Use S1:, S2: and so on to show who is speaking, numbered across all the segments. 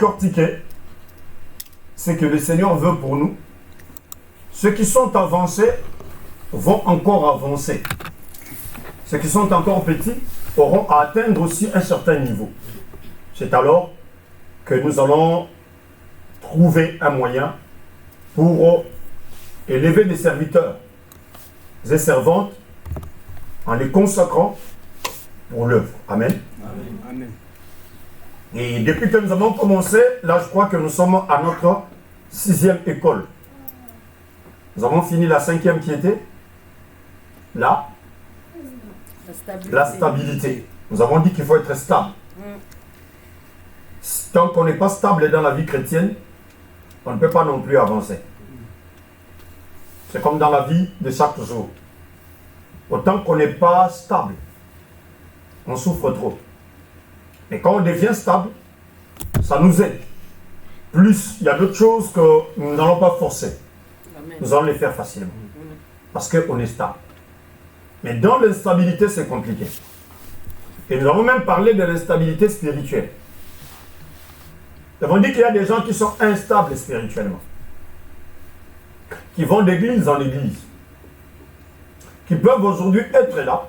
S1: décortiquer ce que le Seigneur veut pour nous. Ceux qui sont avancés vont encore avancer. Ceux qui sont encore petits auront à atteindre aussi un certain niveau. C'est alors que nous allons trouver un moyen pour élever les serviteurs et servantes en les consacrant pour l'œuvre. Amen.
S2: Amen. Amen.
S1: Et depuis que nous avons commencé, là je crois que nous sommes à notre 6e école. Nous avons fini la 5e qui était là. La stabilité. Nous avons dit qu'il faut être stable. Tant qu'on n'est pas stable dans la vie chrétienne, on ne peut pas non plus avancer. C'est comme dans la vie de chaque jour. Autant qu'on n'est pas stable, on souffre trop. Mais quand on devient stable, ça nous aide. Plus, il y a d'autres choses que nous n'allons pas forcer.
S3: Amen.
S1: Nous allons les faire facilement. Parce qu'on est stable. Mais dans l'instabilité, c'est compliqué. Et nous avons même parlé de l'instabilité spirituelle. Nous avons dit qu'il y a des gens qui sont instables spirituellement. Qui vont d'église en église. Qui peuvent aujourd'hui être là,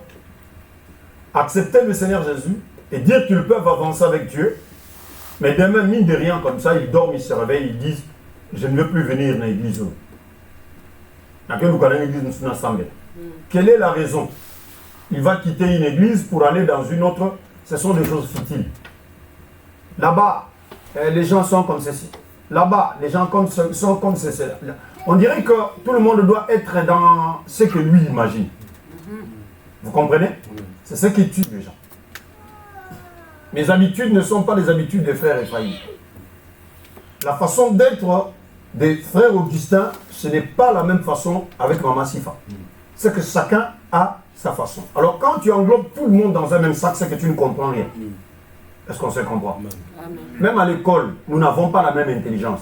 S1: accepter le Seigneur Jésus et dire qu'ils peuvent avancer avec Dieu. Mais demain, mine de rien, comme ça, ils dorment, ils se réveillent, ils disent « Je ne veux plus venir dans l'église. » Quelle est la raison? Il va quitter une église pour aller dans une autre. Ce sont des choses futiles. Là-bas, les gens sont comme ceci. Là-bas, les gens sont comme ceci. On dirait que tout le monde doit être dans ce que lui imagine. Vous comprenez? C'est ce qui tue les gens. Mes habitudes ne sont pas les habitudes des frères Ephraïm. La façon d'être des frères Augustins, ce n'est pas la même façon avec Maman Sifa. C'est que chacun a sa façon. Alors quand tu englobes tout le monde dans un même sac, c'est que tu ne comprends rien. Est-ce qu'on se comprend?
S3: Amen.
S1: Même à l'école, nous n'avons pas la même intelligence.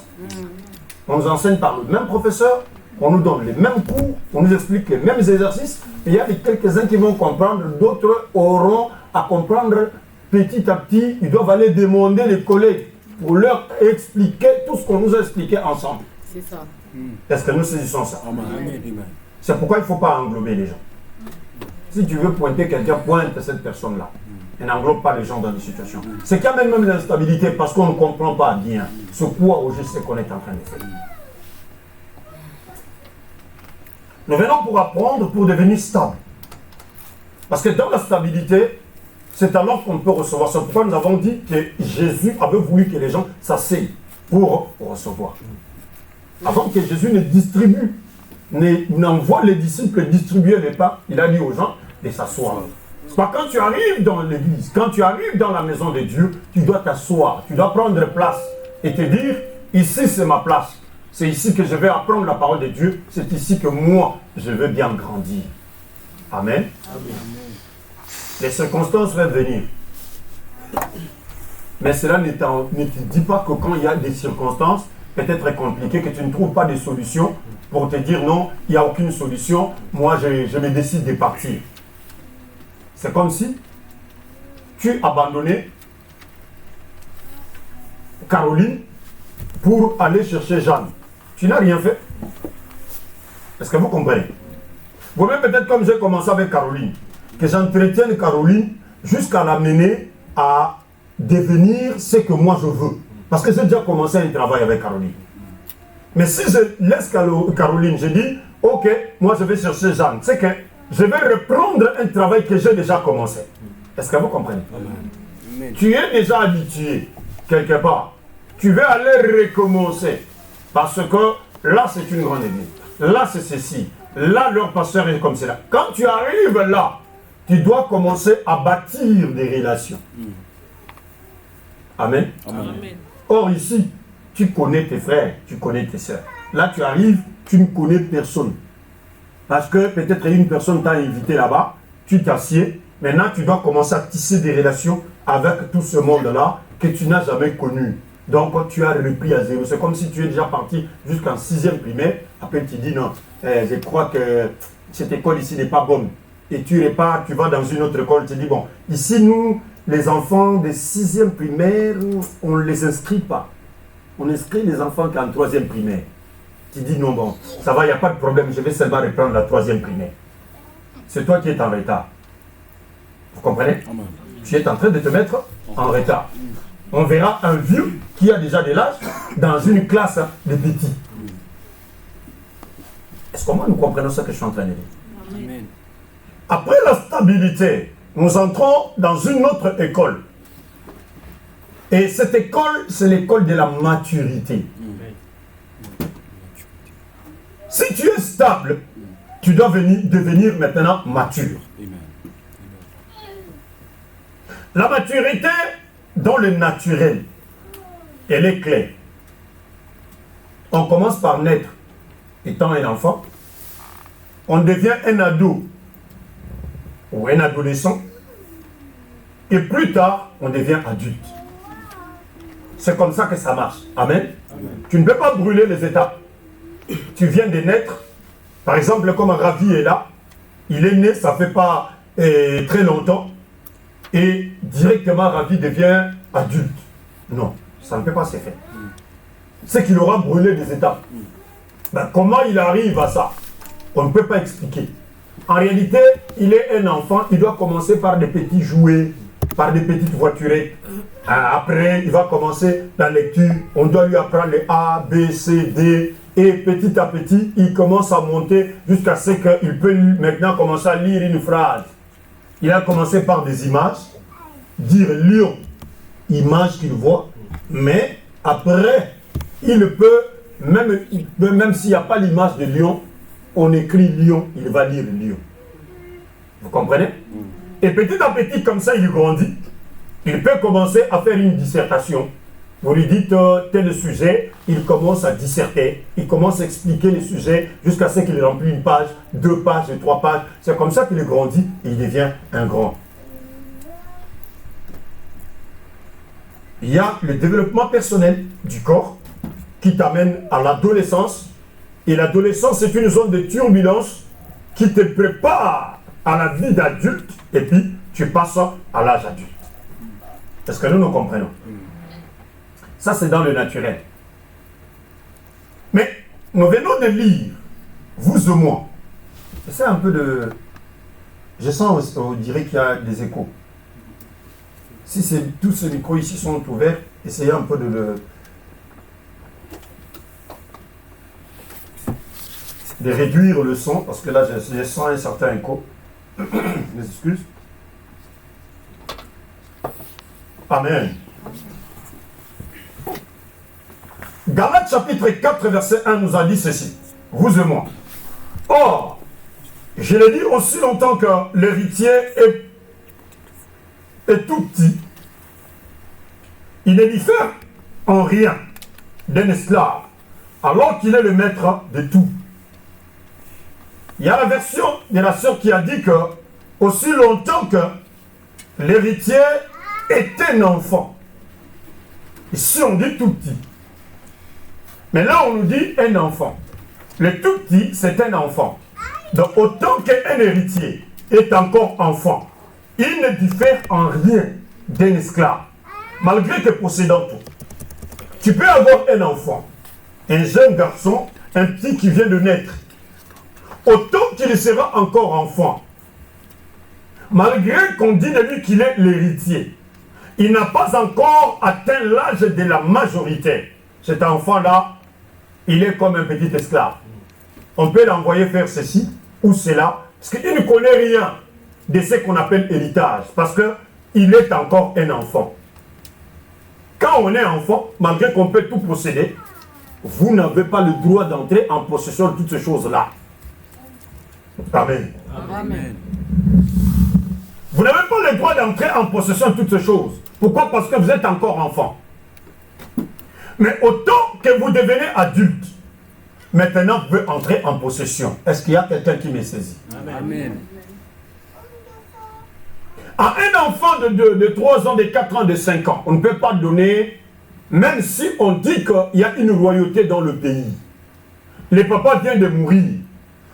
S1: On nous enseigne par le même professeur, on nous donne les mêmes cours, on nous explique les mêmes exercices, et il y a quelques-uns qui vont comprendre, d'autres auront à comprendre petit à petit. Ils doivent aller demander les collègues pour leur expliquer tout ce qu'on nous a expliqué ensemble.
S3: C'est ça.
S1: Est-ce que nous saisissons ça?
S2: Amen.
S1: C'est pourquoi il ne faut pas englober les gens. Si tu veux pointer quelqu'un, pointe cette personne-là. Et n'englobe pas les gens dans des situations. C'est qu'il y a même l'instabilité parce qu'on ne comprend pas bien ce quoi au juste ce qu'on est en train de faire. Nous venons pour apprendre, pour devenir stable. Parce que dans la stabilité, c'est alors qu'on peut recevoir. C'est pourquoi nous avons dit que Jésus avait voulu que les gens s'asseyent pour recevoir. Avant que Jésus ne distribue, n'envoie les disciples distribuer les pains, il a dit aux gens de s'asseoir. C'est pas quand tu arrives dans l'église, quand tu arrives dans la maison de Dieu, tu dois t'asseoir, tu dois prendre place et te dire, ici c'est ma place. C'est ici que je vais apprendre la parole de Dieu, c'est ici que moi, je veux bien grandir. Amen.
S2: Amen.
S1: Les circonstances vont venir. Mais cela ne te dit pas que quand il y a des circonstances, peut-être compliquées, que tu ne trouves pas de solution pour te dire non, il n'y a aucune solution, moi je me décide de partir. C'est comme si tu abandonnais Caroline pour aller chercher Jeanne. Tu n'as rien fait. Est-ce que vous comprenez? Vous-même, peut-être comme j'ai commencé avec Caroline, que j'entretienne Caroline jusqu'à l'amener à devenir ce que moi je veux. Parce que j'ai déjà commencé un travail avec Caroline. Mais si je laisse Caroline, je dis, ok, moi je vais chercher Jeanne. C'est que je vais reprendre un travail que j'ai déjà commencé. Est-ce que vous comprenez?
S2: Amen.
S1: Tu es déjà habitué, quelque part. Tu veux aller recommencer. Parce que là, c'est une grande église. Là, c'est ceci. Là, leur pasteur est comme cela. Quand tu arrives là, tu dois commencer à bâtir des relations. Amen.
S2: Amen.
S1: Or, ici, tu connais tes frères, tu connais tes sœurs. Là, tu arrives, tu ne connais personne. Parce que peut-être une personne t'a invité là-bas, tu t'assieds. Maintenant, tu dois commencer à tisser des relations avec tout ce monde-là que tu n'as jamais connu. Donc, tu as repris à zéro. C'est comme si tu es déjà parti jusqu'en 6e primaire. Après, tu dis non, je crois que cette école ici n'est pas bonne. Et tu repars, tu vas dans une autre école, tu dis bon, ici, nous, les enfants de 6e primaire, on ne les inscrit pas. on inscrit les enfants qu'en 3e primaire. Tu dis non, bon, ça va, il n'y a pas de problème, je vais seulement reprendre la 3e primaire. C'est toi qui es en retard. Vous comprenez? Tu es en train de te mettre en retard. On verra un vieux qui a déjà de l'âge dans une classe de petits. Est-ce que nous comprenons ce que je suis en train de dire?
S2: Amen.
S1: Après la stabilité, nous entrons dans une autre école. Et cette école, c'est l'école de la maturité. Si tu es stable, tu dois devenir maintenant mature. La maturité dans le naturel, elle est claire. On commence par naître étant un enfant. On devient un ado ou un adolescent. Et plus tard, on devient adulte. C'est comme ça que ça marche. Amen. Amen. Tu ne peux pas brûler les étapes. Tu viens de naître. Par exemple, comme Ravi est là, il est né, ça ne fait pas très longtemps. Et directement, Ravi devient adulte. Non, ça ne peut pas se faire. C'est qu'il aura brûlé des étapes. Ben, comment il arrive à ça? On ne peut pas expliquer. En réalité, il est un enfant, il doit commencer par des petits jouets, par des petites voiturettes. Après, il va commencer la lecture. On doit lui apprendre les A, B, C, D. Et petit à petit, il commence à monter jusqu'à ce qu'il peut maintenant commencer à lire une phrase. Il a commencé par des images, dire lion, image qu'il voit. Mais après, il peut, même s'il n'y a pas l'image de lion, on écrit lion, il va lire lion. Vous comprenez? Et petit à petit, comme ça, il grandit. Il peut commencer à faire une dissertation. Vous lui dites tel sujet, il commence à disserter, il commence à expliquer les sujets jusqu'à ce qu'il remplit une page, 2 pages, 3 pages. C'est comme ça qu'il grandit et il devient un grand. Il y a le développement personnel du corps qui t'amène à l'adolescence. Et l'adolescence, c'est une zone de turbulence qui te prépare à la vie d'adulte et puis tu passes à l'âge adulte. Est-ce que nous comprenons? Ça, c'est dans le naturel. Mais nous venons de lire, vous et moi. C'est un peu de... Je sens, on dirait qu'il y a des échos. Si tous ces micros ici sont ouverts, essayez un peu de réduire le son, parce que là, je sens un certain écho. Mes excuses. Amen. Galates chapitre 4, verset 1 nous a dit ceci. Vous et moi. Or, je l'ai dit aussi longtemps que l'héritier est tout petit. Il ne diffère en rien d'un esclave, alors qu'il est le maître de tout. Il y a la version de la sœur qui a dit que aussi longtemps que l'héritier est un enfant. Ici on dit tout petit. Mais là on nous dit un enfant. Le tout petit c'est un enfant. Donc autant qu'un héritier est encore enfant, il ne diffère en rien d'un esclave. Malgré que possédant tout. Tu peux avoir un enfant, un jeune garçon, un petit qui vient de naître. Autant qu'il sera encore enfant, malgré qu'on dit de lui qu'il est l'héritier, il n'a pas encore atteint l'âge de la majorité. Cet enfant-là, il est comme un petit esclave. On peut l'envoyer faire ceci ou cela, parce qu'il ne connaît rien de ce qu'on appelle héritage, parce qu'il est encore un enfant. Quand on est enfant, malgré qu'on peut tout posséder, vous n'avez pas le droit d'entrer en possession de toutes ces choses-là. Amen.
S2: Amen.
S1: Vous n'avez pas le droit d'entrer en possession de toutes ces choses. Pourquoi? Parce que vous êtes encore enfant. Mais autant que vous devenez adulte, maintenant vous pouvez entrer en possession. Est-ce qu'il y a quelqu'un qui me saisit?
S2: Amen.
S1: À un enfant de 3 ans, de 4 ans, de 5 ans, on ne peut pas donner, même si on dit qu'il y a une royauté dans le pays. Le papa vient de mourir.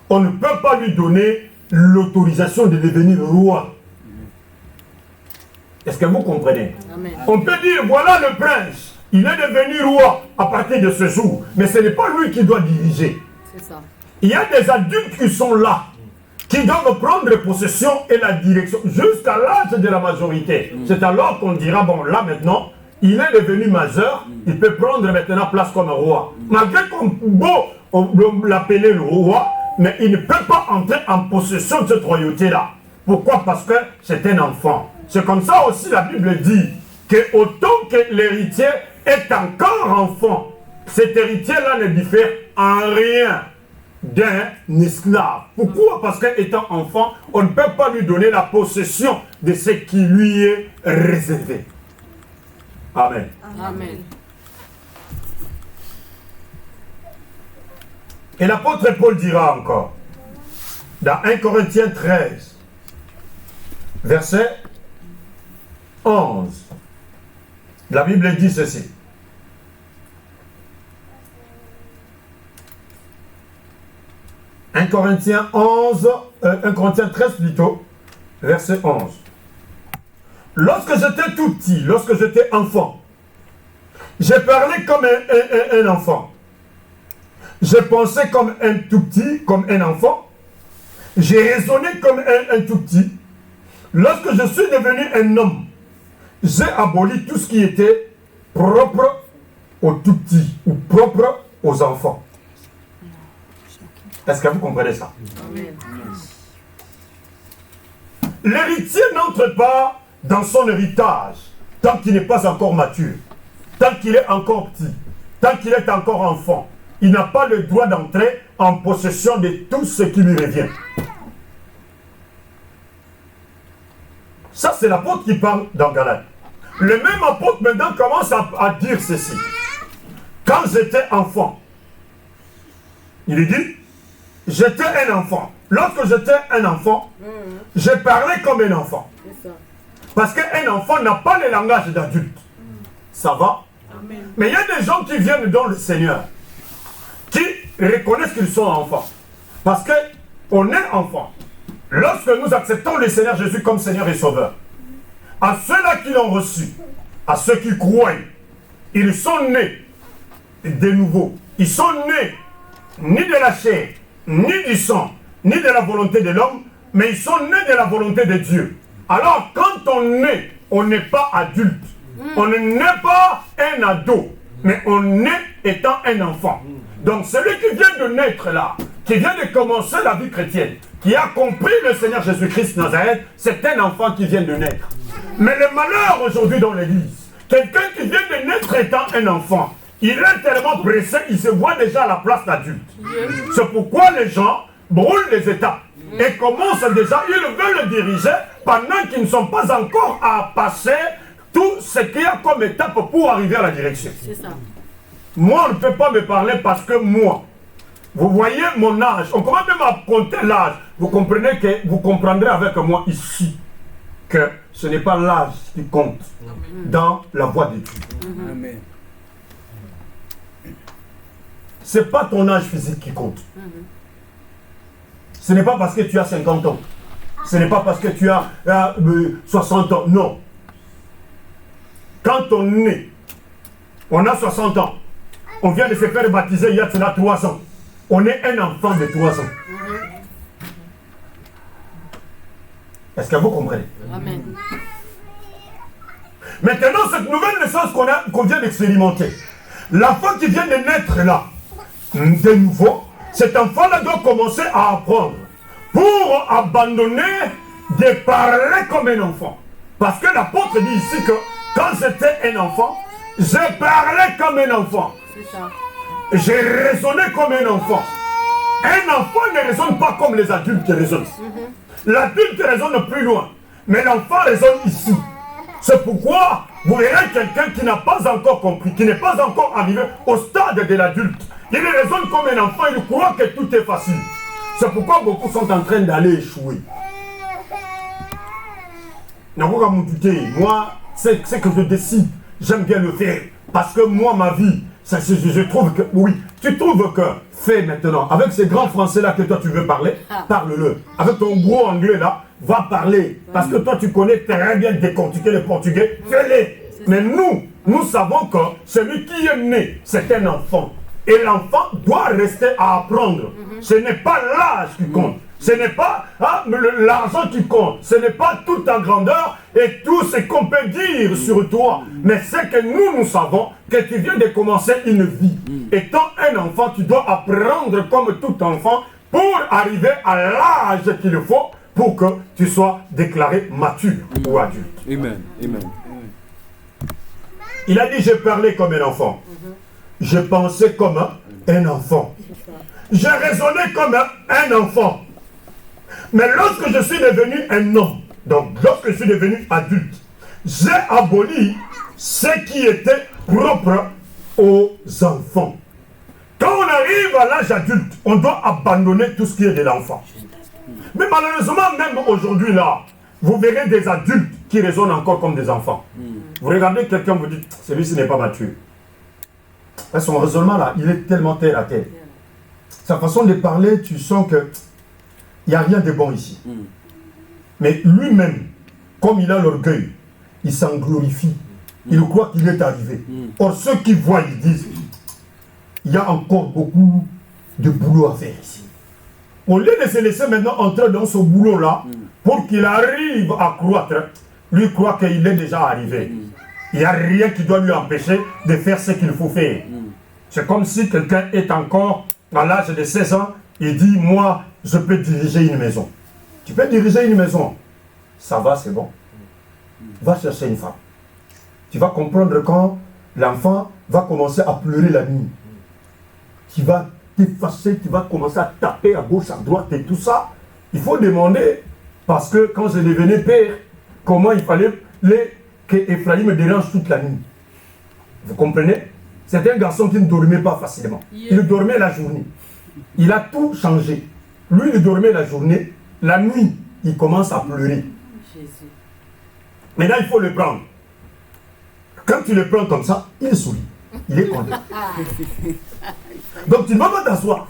S1: On ne peut pas lui donner l'autorisation de devenir roi. Est-ce que vous comprenez?
S3: Amen.
S1: On peut dire, voilà le prince. Il est devenu roi à partir de ce jour. Mais ce n'est pas lui qui doit diriger.
S3: C'est ça.
S1: Il y a des adultes qui sont là, qui doivent prendre possession et la direction jusqu'à l'âge de la majorité. C'est alors qu'on dira, bon, là maintenant, il est devenu majeur, il peut prendre maintenant place comme roi. Malgré qu'on peut l'appeler le roi, mais il ne peut pas entrer en possession de cette royauté-là. Pourquoi? Parce que c'est un enfant. C'est comme ça aussi la Bible dit que autant que l'héritier est encore enfant, cet héritier-là ne diffère en rien d'un esclave. Pourquoi? Parce qu'étant enfant, on ne peut pas lui donner la possession de ce qui lui est réservé. Amen.
S3: Amen.
S1: Et l'apôtre Paul dira encore, dans 1 Corinthiens 13, verset 11, la Bible dit ceci. 1 Corinthiens 13 plutôt, verset 11. Lorsque j'étais tout petit, lorsque j'étais enfant, j'ai parlé comme un enfant. J'ai pensé comme un tout petit, comme un enfant. J'ai raisonné comme un tout petit. Lorsque je suis devenu un homme, j'ai aboli tout ce qui était propre aux tout petits ou propre aux enfants. Est-ce que vous comprenez ça?
S3: Amen.
S1: L'héritier n'entre pas dans son héritage tant qu'il n'est pas encore mature, tant qu'il est encore petit, tant qu'il est encore enfant. Il n'a pas le droit d'entrer en possession de tout ce qui lui revient. Ça, c'est l'apôtre qui parle dans Galates. Le même apôtre maintenant commence à dire ceci. Quand j'étais enfant, il dit, j'étais un enfant. Lorsque j'étais un enfant, je parlais comme un enfant.
S3: C'est ça.
S1: Parce qu'un enfant n'a pas le langage d'adulte. Ça va?
S3: Amen.
S1: Mais il y a des gens qui viennent dans le Seigneur, qui reconnaissent qu'ils sont enfants. Parce qu'on est enfant. Lorsque nous acceptons le Seigneur Jésus comme Seigneur et Sauveur, à ceux-là qui l'ont reçu, à ceux qui croient, ils sont nés de nouveau. Ils sont nés ni de la chair, ni du sang, ni de la volonté de l'homme, mais ils sont nés de la volonté de Dieu. Alors, quand on naît, on n'est pas adulte. On n'est pas un ado, mais on naît étant un enfant. Donc, celui qui vient de naître là, qui vient de commencer la vie chrétienne, qui a compris le Seigneur Jésus-Christ Nazareth, c'est un enfant qui vient de naître. Mais le malheur aujourd'hui dans l'église, quelqu'un qui vient de naître étant un enfant, il est tellement pressé, il se voit déjà à la place d'adulte. C'est pourquoi les gens brûlent les étapes et commencent déjà, ils veulent le diriger pendant qu'ils ne sont pas encore à passer tout ce qu'il y a comme étape pour arriver à la direction.
S3: C'est ça.
S1: Moi, on ne peut pas me parler parce que moi, vous voyez mon âge, on commence même à compter l'âge. Vous comprenez que vous comprendrez avec moi ici que ce n'est pas l'âge qui compte dans la voie de Dieu.
S2: Amen.
S1: Ce n'est pas ton âge physique qui compte. Ce n'est pas parce que tu as 50 ans. Ce n'est pas parce que tu as 60 ans. Non. Quand on est, on a 60 ans. On vient de se faire baptiser il y a 3 ans. On est un enfant de 3 ans. Est-ce que vous comprenez?
S3: Amen.
S1: Maintenant, cette nouvelle naissance qu'on vient d'expérimenter, l'enfant qui vient de naître là, de nouveau, cet enfant-là doit commencer à apprendre pour abandonner de parler comme un enfant. Parce que l'apôtre dit ici que quand j'étais un enfant, je parlais comme un enfant.
S3: C'est ça.
S1: J'ai raisonné comme un enfant. Un enfant ne raisonne pas comme les adultes raisonnent. L'adulte raisonne plus loin, mais l'enfant raisonne ici. C'est pourquoi vous verrez quelqu'un qui n'a pas encore compris, qui n'est pas encore arrivé au stade de l'adulte. Il raisonne comme un enfant, il croit que tout est facile. C'est pourquoi beaucoup sont en train d'aller échouer. Moi, c'est ce que je décide. J'aime bien le faire. Parce que moi, ma vie, je trouve que, oui, tu trouves que, fais maintenant, avec ces grands français-là que toi tu veux parler, parle-le. Avec ton gros anglais là, va parler. Parce que toi tu connais très bien décortiquer le portugais, fais-le. Mais nous, nous savons que celui qui est né, c'est un enfant. Et l'enfant doit rester à apprendre. Ce n'est pas l'âge qui compte. Ce n'est pas l'argent qui compte. Ce n'est pas toute ta grandeur et tout ce qu'on peut dire sur toi. Mais c'est que nous savons que tu viens de commencer une vie. Étant un enfant, tu dois apprendre comme tout enfant pour arriver à l'âge qu'il faut pour que tu sois déclaré mature ou adulte.
S2: Amen. Amen.
S1: Il a dit, je parlais comme un enfant. Je pensais comme un enfant. J'ai raisonné comme un enfant. Mais lorsque je suis devenu un homme, donc lorsque je suis devenu adulte, j'ai aboli ce qui était propre aux enfants. Quand on arrive à l'âge adulte, on doit abandonner tout ce qui est de l'enfant. Mais malheureusement, même aujourd'hui là, vous verrez des adultes qui raisonnent encore comme des enfants. Vous regardez quelqu'un, vous dites, celui-ci n'est pas mature. Et son raisonnement là, il est tellement terre à terre. Sa façon de parler, tu sens que il n'y a rien de bon ici. Mais lui-même, comme il a l'orgueil, il s'en glorifie. Il croit qu'il est arrivé. Or, ceux qui voient, ils disent, il y a encore beaucoup de boulot à faire ici. Au lieu de se laisser maintenant entrer dans ce boulot-là, pour qu'il arrive à croître, lui croit qu'il est déjà arrivé. Il n'y a rien qui doit lui empêcher de faire ce qu'il faut faire. C'est comme si quelqu'un est encore à l'âge de 16 ans, il dit, moi, je peux diriger une maison. Tu peux diriger une maison. Ça va, c'est bon. Va chercher une femme. Tu vas comprendre quand l'enfant va commencer à pleurer la nuit. Tu vas t'effacer, tu vas commencer à taper à gauche, à droite et tout ça. Il faut demander, parce que quand je devenais père, comment il fallait que Ephraïm me dérange toute la nuit. Vous comprenez? C'est un garçon qui ne dormait pas facilement. Il dormait la journée. Il a tout changé. Lui, il dormait la journée. La nuit, il commence à pleurer.
S3: Jésus.
S1: Maintenant, il faut le prendre. Quand tu le prends comme ça, il sourit. Il est content. Donc, tu ne vas pas t'asseoir.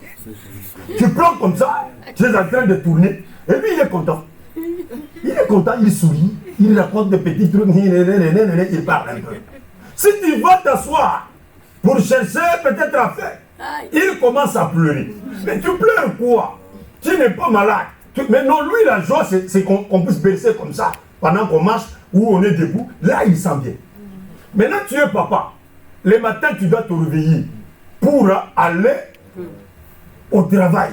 S1: Tu prends comme ça, tu es en train de tourner. Et lui, il est content. Il est content, il sourit. Il raconte des petits trucs. Il parle un peu. Si tu vas t'asseoir pour chercher peut-être à faire, il commence à pleurer. Mais tu pleures quoi? Tu n'es pas malade. Mais non, lui, la joie, c'est qu'on puisse baisser comme ça, pendant qu'on marche, ou on est debout. Là, il sent bien. Maintenant, tu es papa. Le matin, tu dois te réveiller pour aller au travail,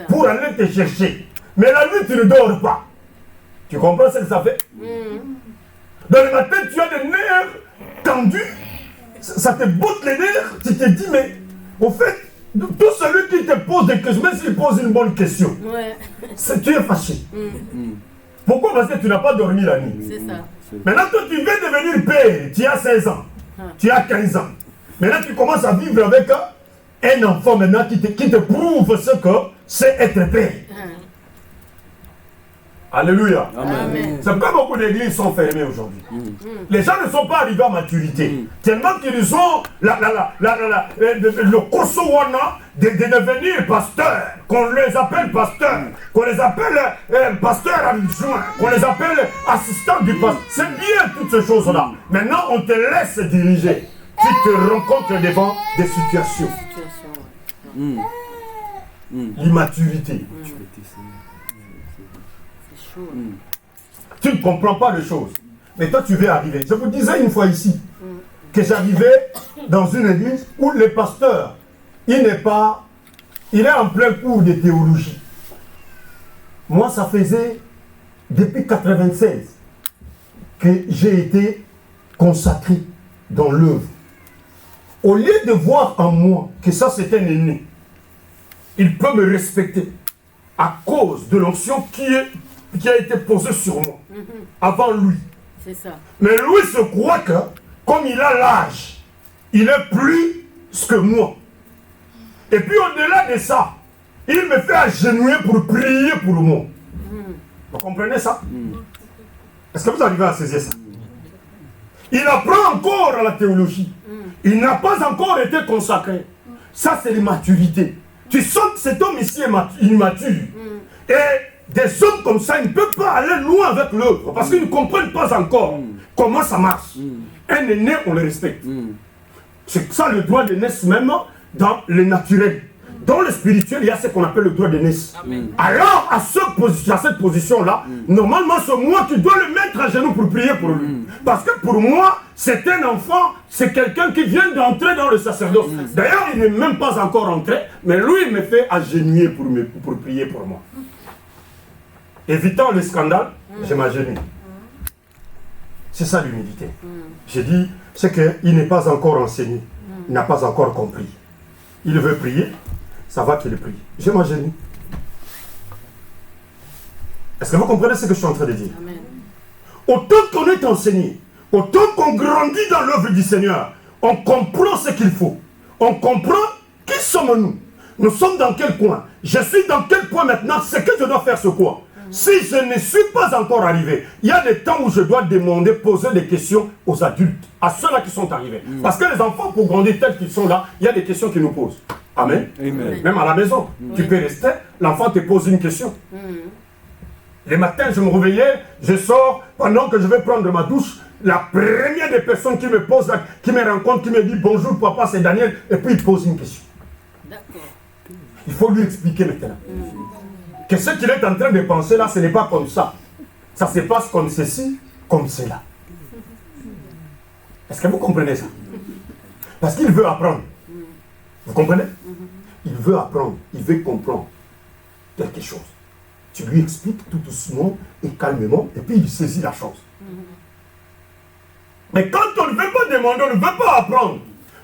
S1: pour aller te chercher. Mais la nuit, tu ne dors pas. Tu comprends ce que ça fait? Dans le matin, tu as des nerfs tendus. Ça te botte les nerfs. Tu te dis, mais au fait, tout celui qui te pose des questions, même s'il pose une bonne question, tu es fâché. Pourquoi? Parce que tu n'as pas dormi la nuit.
S3: C'est ça.
S1: Maintenant, toi, tu viens devenir père. Tu as 16 ans. Tu as 15 ans. Maintenant, tu commences à vivre avec un enfant maintenant qui te prouve ce que c'est être père. Alléluia.
S3: Amen.
S1: C'est pourquoi beaucoup d'églises sont fermées aujourd'hui. Les gens ne sont pas arrivés à maturité. Tellement qu'ils ont le kosowana de devenir pasteur. Qu'on les appelle pasteur. Qu'on les appelle pasteur adjoint. Qu'on les appelle assistant du pasteur. C'est bien toutes ces choses-là. Maintenant, on te laisse diriger. Tu te rencontres devant des situations. L'immaturité. Tu ne comprends pas les choses. Mais toi, tu veux arriver. Je vous disais une fois ici que j'arrivais dans une église où le pasteur, il est en plein cours de théologie. Moi, ça faisait depuis 96 que j'ai été consacré dans l'œuvre. Au lieu de voir en moi que ça c'est un aîné, il peut me respecter à cause de l'onction qui a été posée sur moi avant lui.
S3: C'est ça.
S1: Mais lui se croit que, comme il a l'âge, il est plus que moi. Et puis au-delà de ça, il me fait agenouiller pour prier pour moi. Vous comprenez ça? Est-ce que vous arrivez à saisir ça? Il apprend encore à la théologie. Il n'a pas encore été consacré. Ça, c'est l'immaturité. Tu sens que cet homme ici est immature. Et des hommes comme ça, ils ne peuvent pas aller loin avec l'œuvre parce qu'ils ne comprennent pas encore comment ça marche. Un aîné, on le respecte. C'est ça le droit d'aînesse même dans le naturel. Dans le spirituel, il y a ce qu'on appelle le droit d'aînesse. Alors, à cette position-là, normalement, c'est moi qui dois le mettre à genoux pour prier pour lui. Parce que pour moi, c'est un enfant, c'est quelqu'un qui vient d'entrer dans le sacerdoce. D'ailleurs, il n'est même pas encore entré, mais lui, il me fait agenouiller pour prier pour moi. Évitant le scandale, je m'agenouille. C'est ça l'humilité. J'ai dit, c'est qu'il n'est pas encore enseigné, il n'a pas encore compris. Il veut prier, ça va qu'il prie. Je m'agenouille. Est-ce que vous comprenez ce que je suis en train de dire? Amen. Autant qu'on est enseigné, autant qu'on grandit dans l'œuvre du Seigneur, on comprend ce qu'il faut. On comprend qui sommes-nous. Nous sommes dans quel coin? Je suis dans quel point maintenant? C'est que je dois faire ce quoi? Si je ne suis pas encore arrivé, il y a des temps où je dois demander, poser des questions aux adultes, à ceux-là qui sont arrivés. Parce que les enfants, pour grandir tels qu'ils sont là, il y a des questions qu'ils nous posent. Amen. Amen. Même à la maison, tu peux rester, l'enfant te pose une question. Les matins, je me réveillais, je sors, pendant que je vais prendre ma douche, la première des personnes qui me pose, qui me rencontre, qui me dit bonjour papa, c'est Daniel, et puis il pose une question. D'accord. Il faut lui expliquer maintenant. Que ce qu'il est en train de penser là, ce n'est pas comme ça. Ça se passe comme ceci, comme cela. Est-ce que vous comprenez ça? Parce qu'il veut apprendre. Vous comprenez? Il veut apprendre, il veut comprendre quelque chose. Tu lui expliques tout doucement et calmement, et puis il saisit la chose. Mais quand on ne veut pas demander, on ne veut pas apprendre,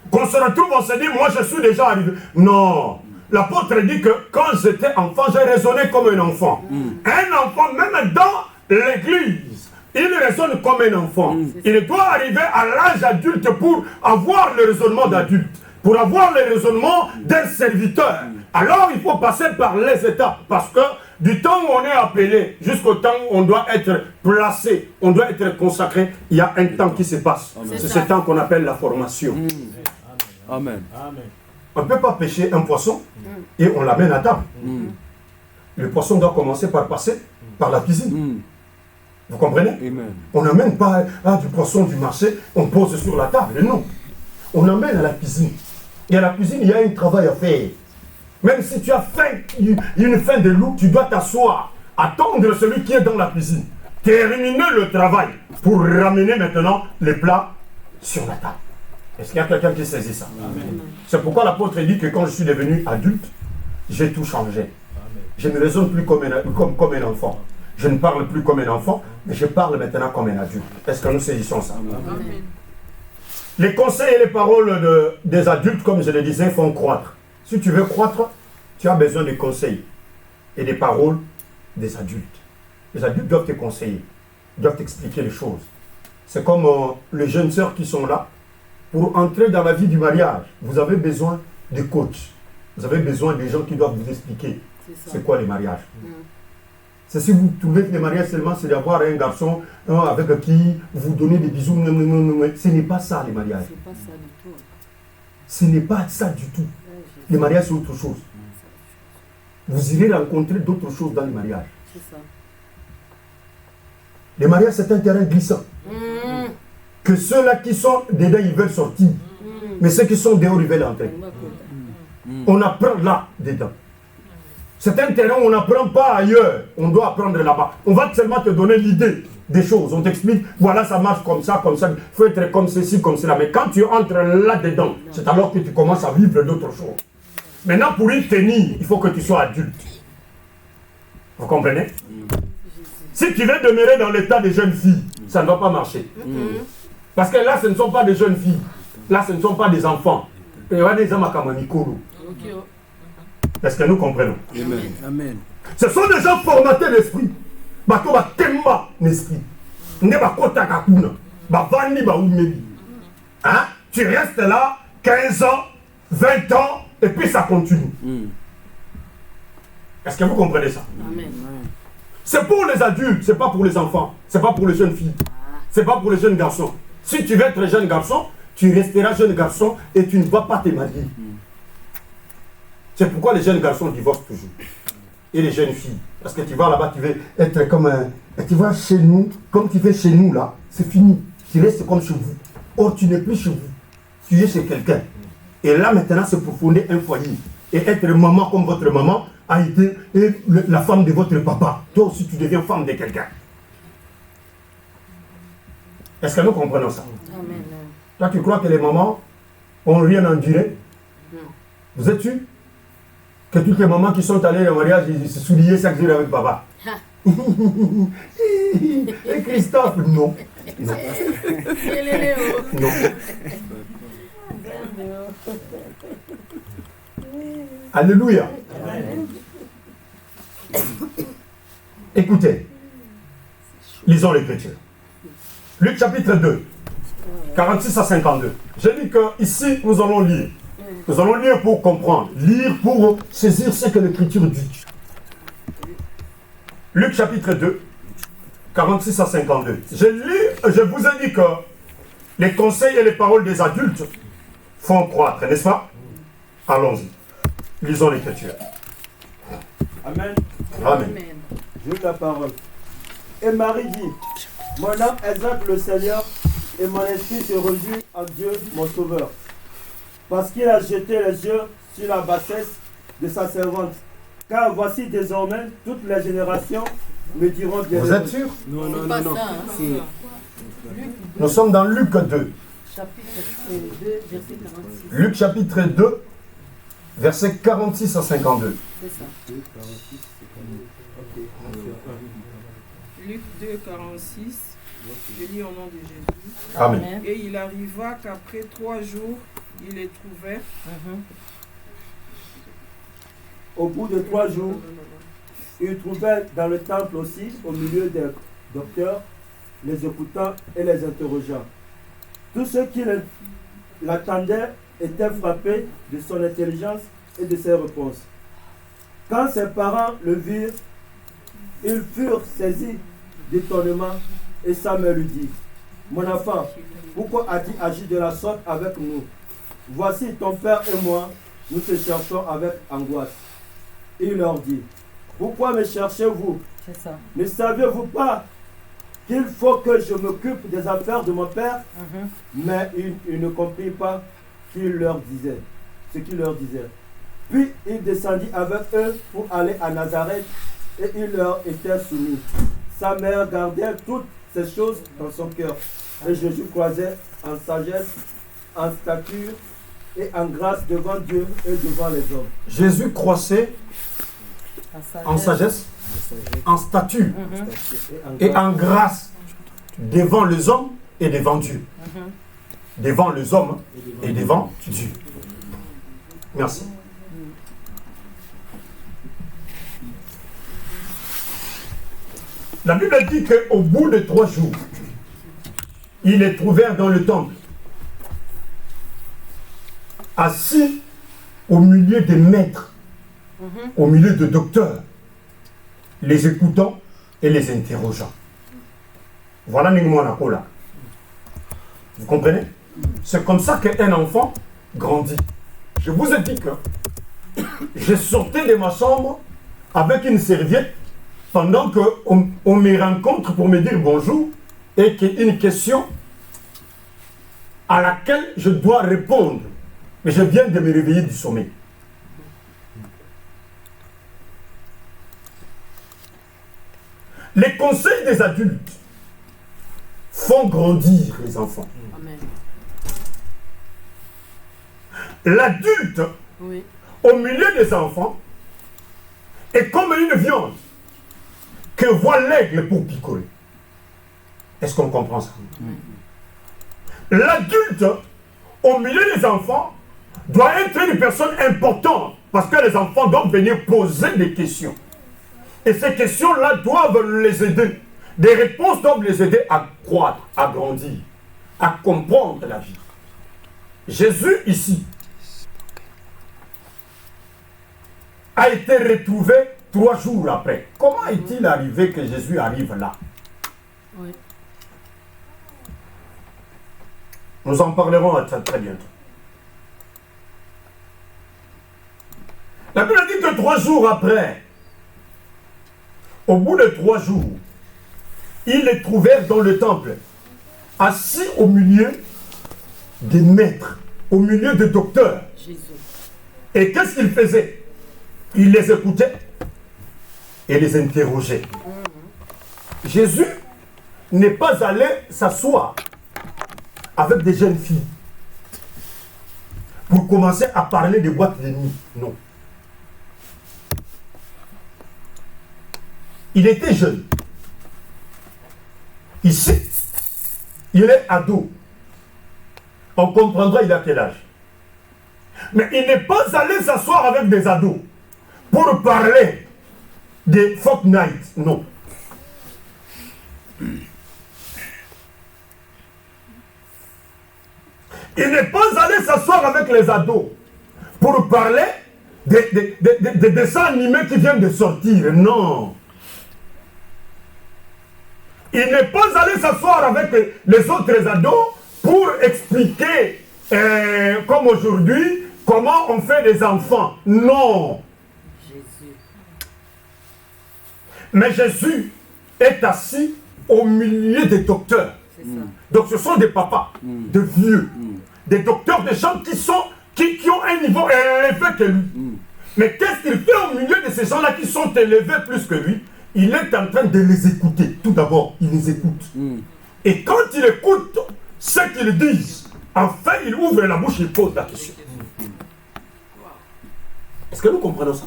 S1: qu'on se retrouve, on se dit, moi je suis déjà arrivé. Non. L'apôtre dit que quand j'étais enfant, j'ai raisonné comme un enfant. Un enfant, même dans l'église, il raisonne comme un enfant. Il doit arriver à l'âge adulte pour avoir le raisonnement d'adulte, pour avoir le raisonnement d'un serviteur. Alors il faut passer par les étapes, parce que du temps où on est appelé jusqu'au temps où on doit être placé, on doit être consacré, il y a un temps qui se passe. C'est ce temps qu'on appelle la formation.
S2: Amen.
S1: On ne peut pas pêcher un poisson et on l'amène à table. Le poisson doit commencer par passer par la cuisine. Vous comprenez? On n'amène pas du poisson du marché, on pose sur la table. Non. On amène à la cuisine. Et à la cuisine, il y a un travail à faire. Même si tu as faim, une faim de loup, tu dois t'asseoir, attendre celui qui est dans la cuisine, terminer le travail pour ramener maintenant les plats sur la table. Est-ce qu'il y a quelqu'un qui saisit ça? C'est pourquoi l'apôtre dit que quand je suis devenu adulte, j'ai tout changé. Amen. Je ne raisonne plus comme un enfant. Je ne parle plus comme un enfant, mais je parle maintenant comme un adulte. Est-ce que nous saisissons ça? Amen. Les conseils et les paroles des adultes, comme je le disais, font croître. Si tu veux croître, tu as besoin des conseils et des paroles des adultes. Les adultes doivent te conseiller, doivent t'expliquer les choses. C'est comme les jeunes sœurs qui sont là. Pour entrer dans la vie du mariage, vous avez besoin de coachs. Vous avez besoin des gens qui doivent vous expliquer c'est quoi les mariages. C'est si vous trouvez que les mariages seulement, c'est d'avoir un garçon avec qui vous donnez des bisous. Non. Ce n'est pas ça les mariages.
S3: C'est pas ça du tout.
S1: Ce n'est pas ça du tout. Les mariages, c'est autre chose. Vous irez rencontrer d'autres choses dans les mariages.
S3: C'est ça.
S1: Les mariages, c'est un terrain glissant. Que ceux-là qui sont dedans, ils veulent sortir. Mais ceux qui sont dehors, ils veulent entrer. On apprend là, dedans. C'est un terrain où on n'apprend pas ailleurs. On doit apprendre là-bas. On va seulement te donner l'idée des choses. On t'explique, voilà, ça marche comme ça. Il faut être comme ceci, comme cela. Mais quand tu entres là-dedans, c'est alors que tu commences à vivre d'autres choses. Maintenant, pour y tenir, il faut que tu sois adulte. Vous comprenez? Si tu veux demeurer dans l'état des jeunes filles, ça ne va pas marcher. Parce que là, ce ne sont pas des jeunes filles. Là, ce ne sont pas des enfants. Il y a des hommes à Kamanikolo. Est-ce que nous comprenons?
S2: Amen.
S1: Ce sont des gens formatés d'esprit. Bato ba temba l'esprit. Ne ba kota kakuna. Ba vani ba umeli. Hein? Tu restes là 15 ans, 20 ans, et puis ça continue. Est-ce que vous comprenez ça?
S3: Amen.
S1: C'est pour les adultes, c'est pas pour les enfants. C'est pas pour les jeunes filles. C'est pas pour les jeunes garçons. Si tu veux être jeune garçon, tu resteras jeune garçon et tu ne vas pas te marier. C'est pourquoi les jeunes garçons divorcent toujours. et les jeunes filles. Parce que tu vas là-bas, tu veux être comme un... Et tu vas chez nous, comme tu fais chez nous là, c'est fini. Tu restes comme chez vous. Or, tu n'es plus chez vous. Tu es chez quelqu'un. Et là, maintenant, c'est pour fonder un foyer. Et être maman comme votre maman a été la femme de votre papa. Toi aussi, tu deviens femme de quelqu'un. Est-ce que nous comprenons ça?
S3: Amen.
S1: Toi, tu crois que les mamans ont rien enduré? Vous êtes sûr que toutes les mamans qui sont allées au mariage, ils se souliaient chaque jour avec papa? Et Christophe, non. Non. Non. Alléluia. Écoutez, lisons l'Écriture. Luc chapitre 2, 46 à 52. J'ai dit que ici nous allons lire. Nous allons lire pour comprendre, lire pour saisir ce que l'Écriture dit. Luc chapitre 2, 46 à 52. Je vous ai dit que les conseils et les paroles des adultes font croître, n'est-ce pas? Allons-y. Lisons l'Écriture.
S4: Amen.
S1: Amen.
S4: Je lis la parole. Et Marie dit, mon âme exalte le Seigneur et mon esprit se réjouit en Dieu mon Sauveur. Parce qu'il a jeté les yeux sur la bassesse de sa servante. Car voici désormais toutes les générations me diront bien.
S1: Vous êtes sûr?
S2: Non, non,
S3: C'est
S2: non,
S3: pas
S2: non.
S3: ça, hein.
S2: C'est-
S1: Nous sommes dans Luc 2.
S3: Chapitre 2, verset 46.
S1: Luc chapitre 2, versets 46 à 52.
S3: C'est ça.
S5: Luc 2, 46, je lis au nom de Jésus.
S1: Amen.
S3: Amen.
S5: Et il arriva qu'après 3 jours, il les trouvait.
S4: Au bout de 3 jours, il trouvait dans le temple aussi, au milieu des docteurs, les écoutant et les interrogeant. Tous ceux qui l'attendaient étaient frappés de son intelligence et de ses réponses. Quand ses parents le virent, ils furent saisis d'étonnement et sa mère lui dit, mon enfant, pourquoi as-tu agi de la sorte avec nous? Voici ton père et moi, nous te cherchons avec angoisse. Il leur dit, pourquoi me cherchez-vous?
S3: C'est ça.
S4: Ne savez-vous pas qu'il faut que je m'occupe des affaires de mon père? Mais ils ne comprirent pas ce qu'il leur disait. Puis il descendit avec eux pour aller à Nazareth et il leur était soumis. Sa mère gardait toutes ces choses dans son cœur. Et Jésus croisait en sagesse, en stature et en grâce devant Dieu et devant les hommes.
S1: Jésus croissait en sagesse, en stature et en grâce devant les hommes et devant Dieu. Devant les hommes et devant Dieu. Merci. La Bible dit qu'au bout de 3 jours, il est trouvé dans le temple, assis au milieu des maîtres, au milieu de docteurs, les écoutant et les interrogeant. Voilà Ningmo là. Vous comprenez? C'est comme ça qu'un enfant grandit. Je vous ai dit que je sortais de ma chambre avec une serviette pendant qu'on me rencontre pour me dire bonjour et qu'il y a une question à laquelle je dois répondre. Mais je viens de me réveiller du sommeil. Les conseils des adultes font grandir les enfants.
S3: Amen.
S1: L'adulte,
S3: Oui.
S1: au milieu des enfants, est comme une viande que voit l'aigle pour picoler. Est-ce qu'on comprend ça? L'adulte, au milieu des enfants, doit être une personne importante parce que les enfants doivent venir poser des questions. Et ces questions-là doivent les aider. Des réponses doivent les aider à croître, à grandir, à comprendre la vie. Jésus, ici, a été retrouvé 3 jours après. Comment est-il arrivé que Jésus arrive là?
S3: Oui.
S1: Nous en parlerons très bientôt. La Bible dit que 3 jours après, Au bout de 3 jours, ils les trouvèrent dans le temple, assis au milieu des maîtres, au milieu des docteurs.
S3: Jésus.
S1: Et qu'est-ce qu'ils faisaient? Ils les écoutaient et les interrogeaient. Jésus n'est pas allé s'asseoir avec des jeunes filles pour commencer à parler des boîtes de nuit. Non. Il était jeune. Ici, il est ado. On comprendra il a quel âge. Mais il n'est pas allé s'asseoir avec des ados pour parler des Fortnite. Non. Il n'est pas allé s'asseoir avec les ados pour parler des dessins animés qui viennent de sortir. Non. Il n'est pas allé s'asseoir avec les autres ados pour expliquer, comme aujourd'hui, comment on fait des enfants. Non.
S3: Jésus.
S1: Mais Jésus est assis au milieu des docteurs.
S3: C'est ça.
S1: Donc ce sont des papas, de vieux, des docteurs, des gens qui ont un niveau élevé que lui. Mais qu'est-ce qu'il fait au milieu de ces gens-là qui sont élevés plus que lui? Il est en train de les écouter. Tout d'abord, il les écoute. Et quand il écoute ce qu'ils disent, enfin, il ouvre la bouche et il pose la question. Est-ce que nous comprenons ça?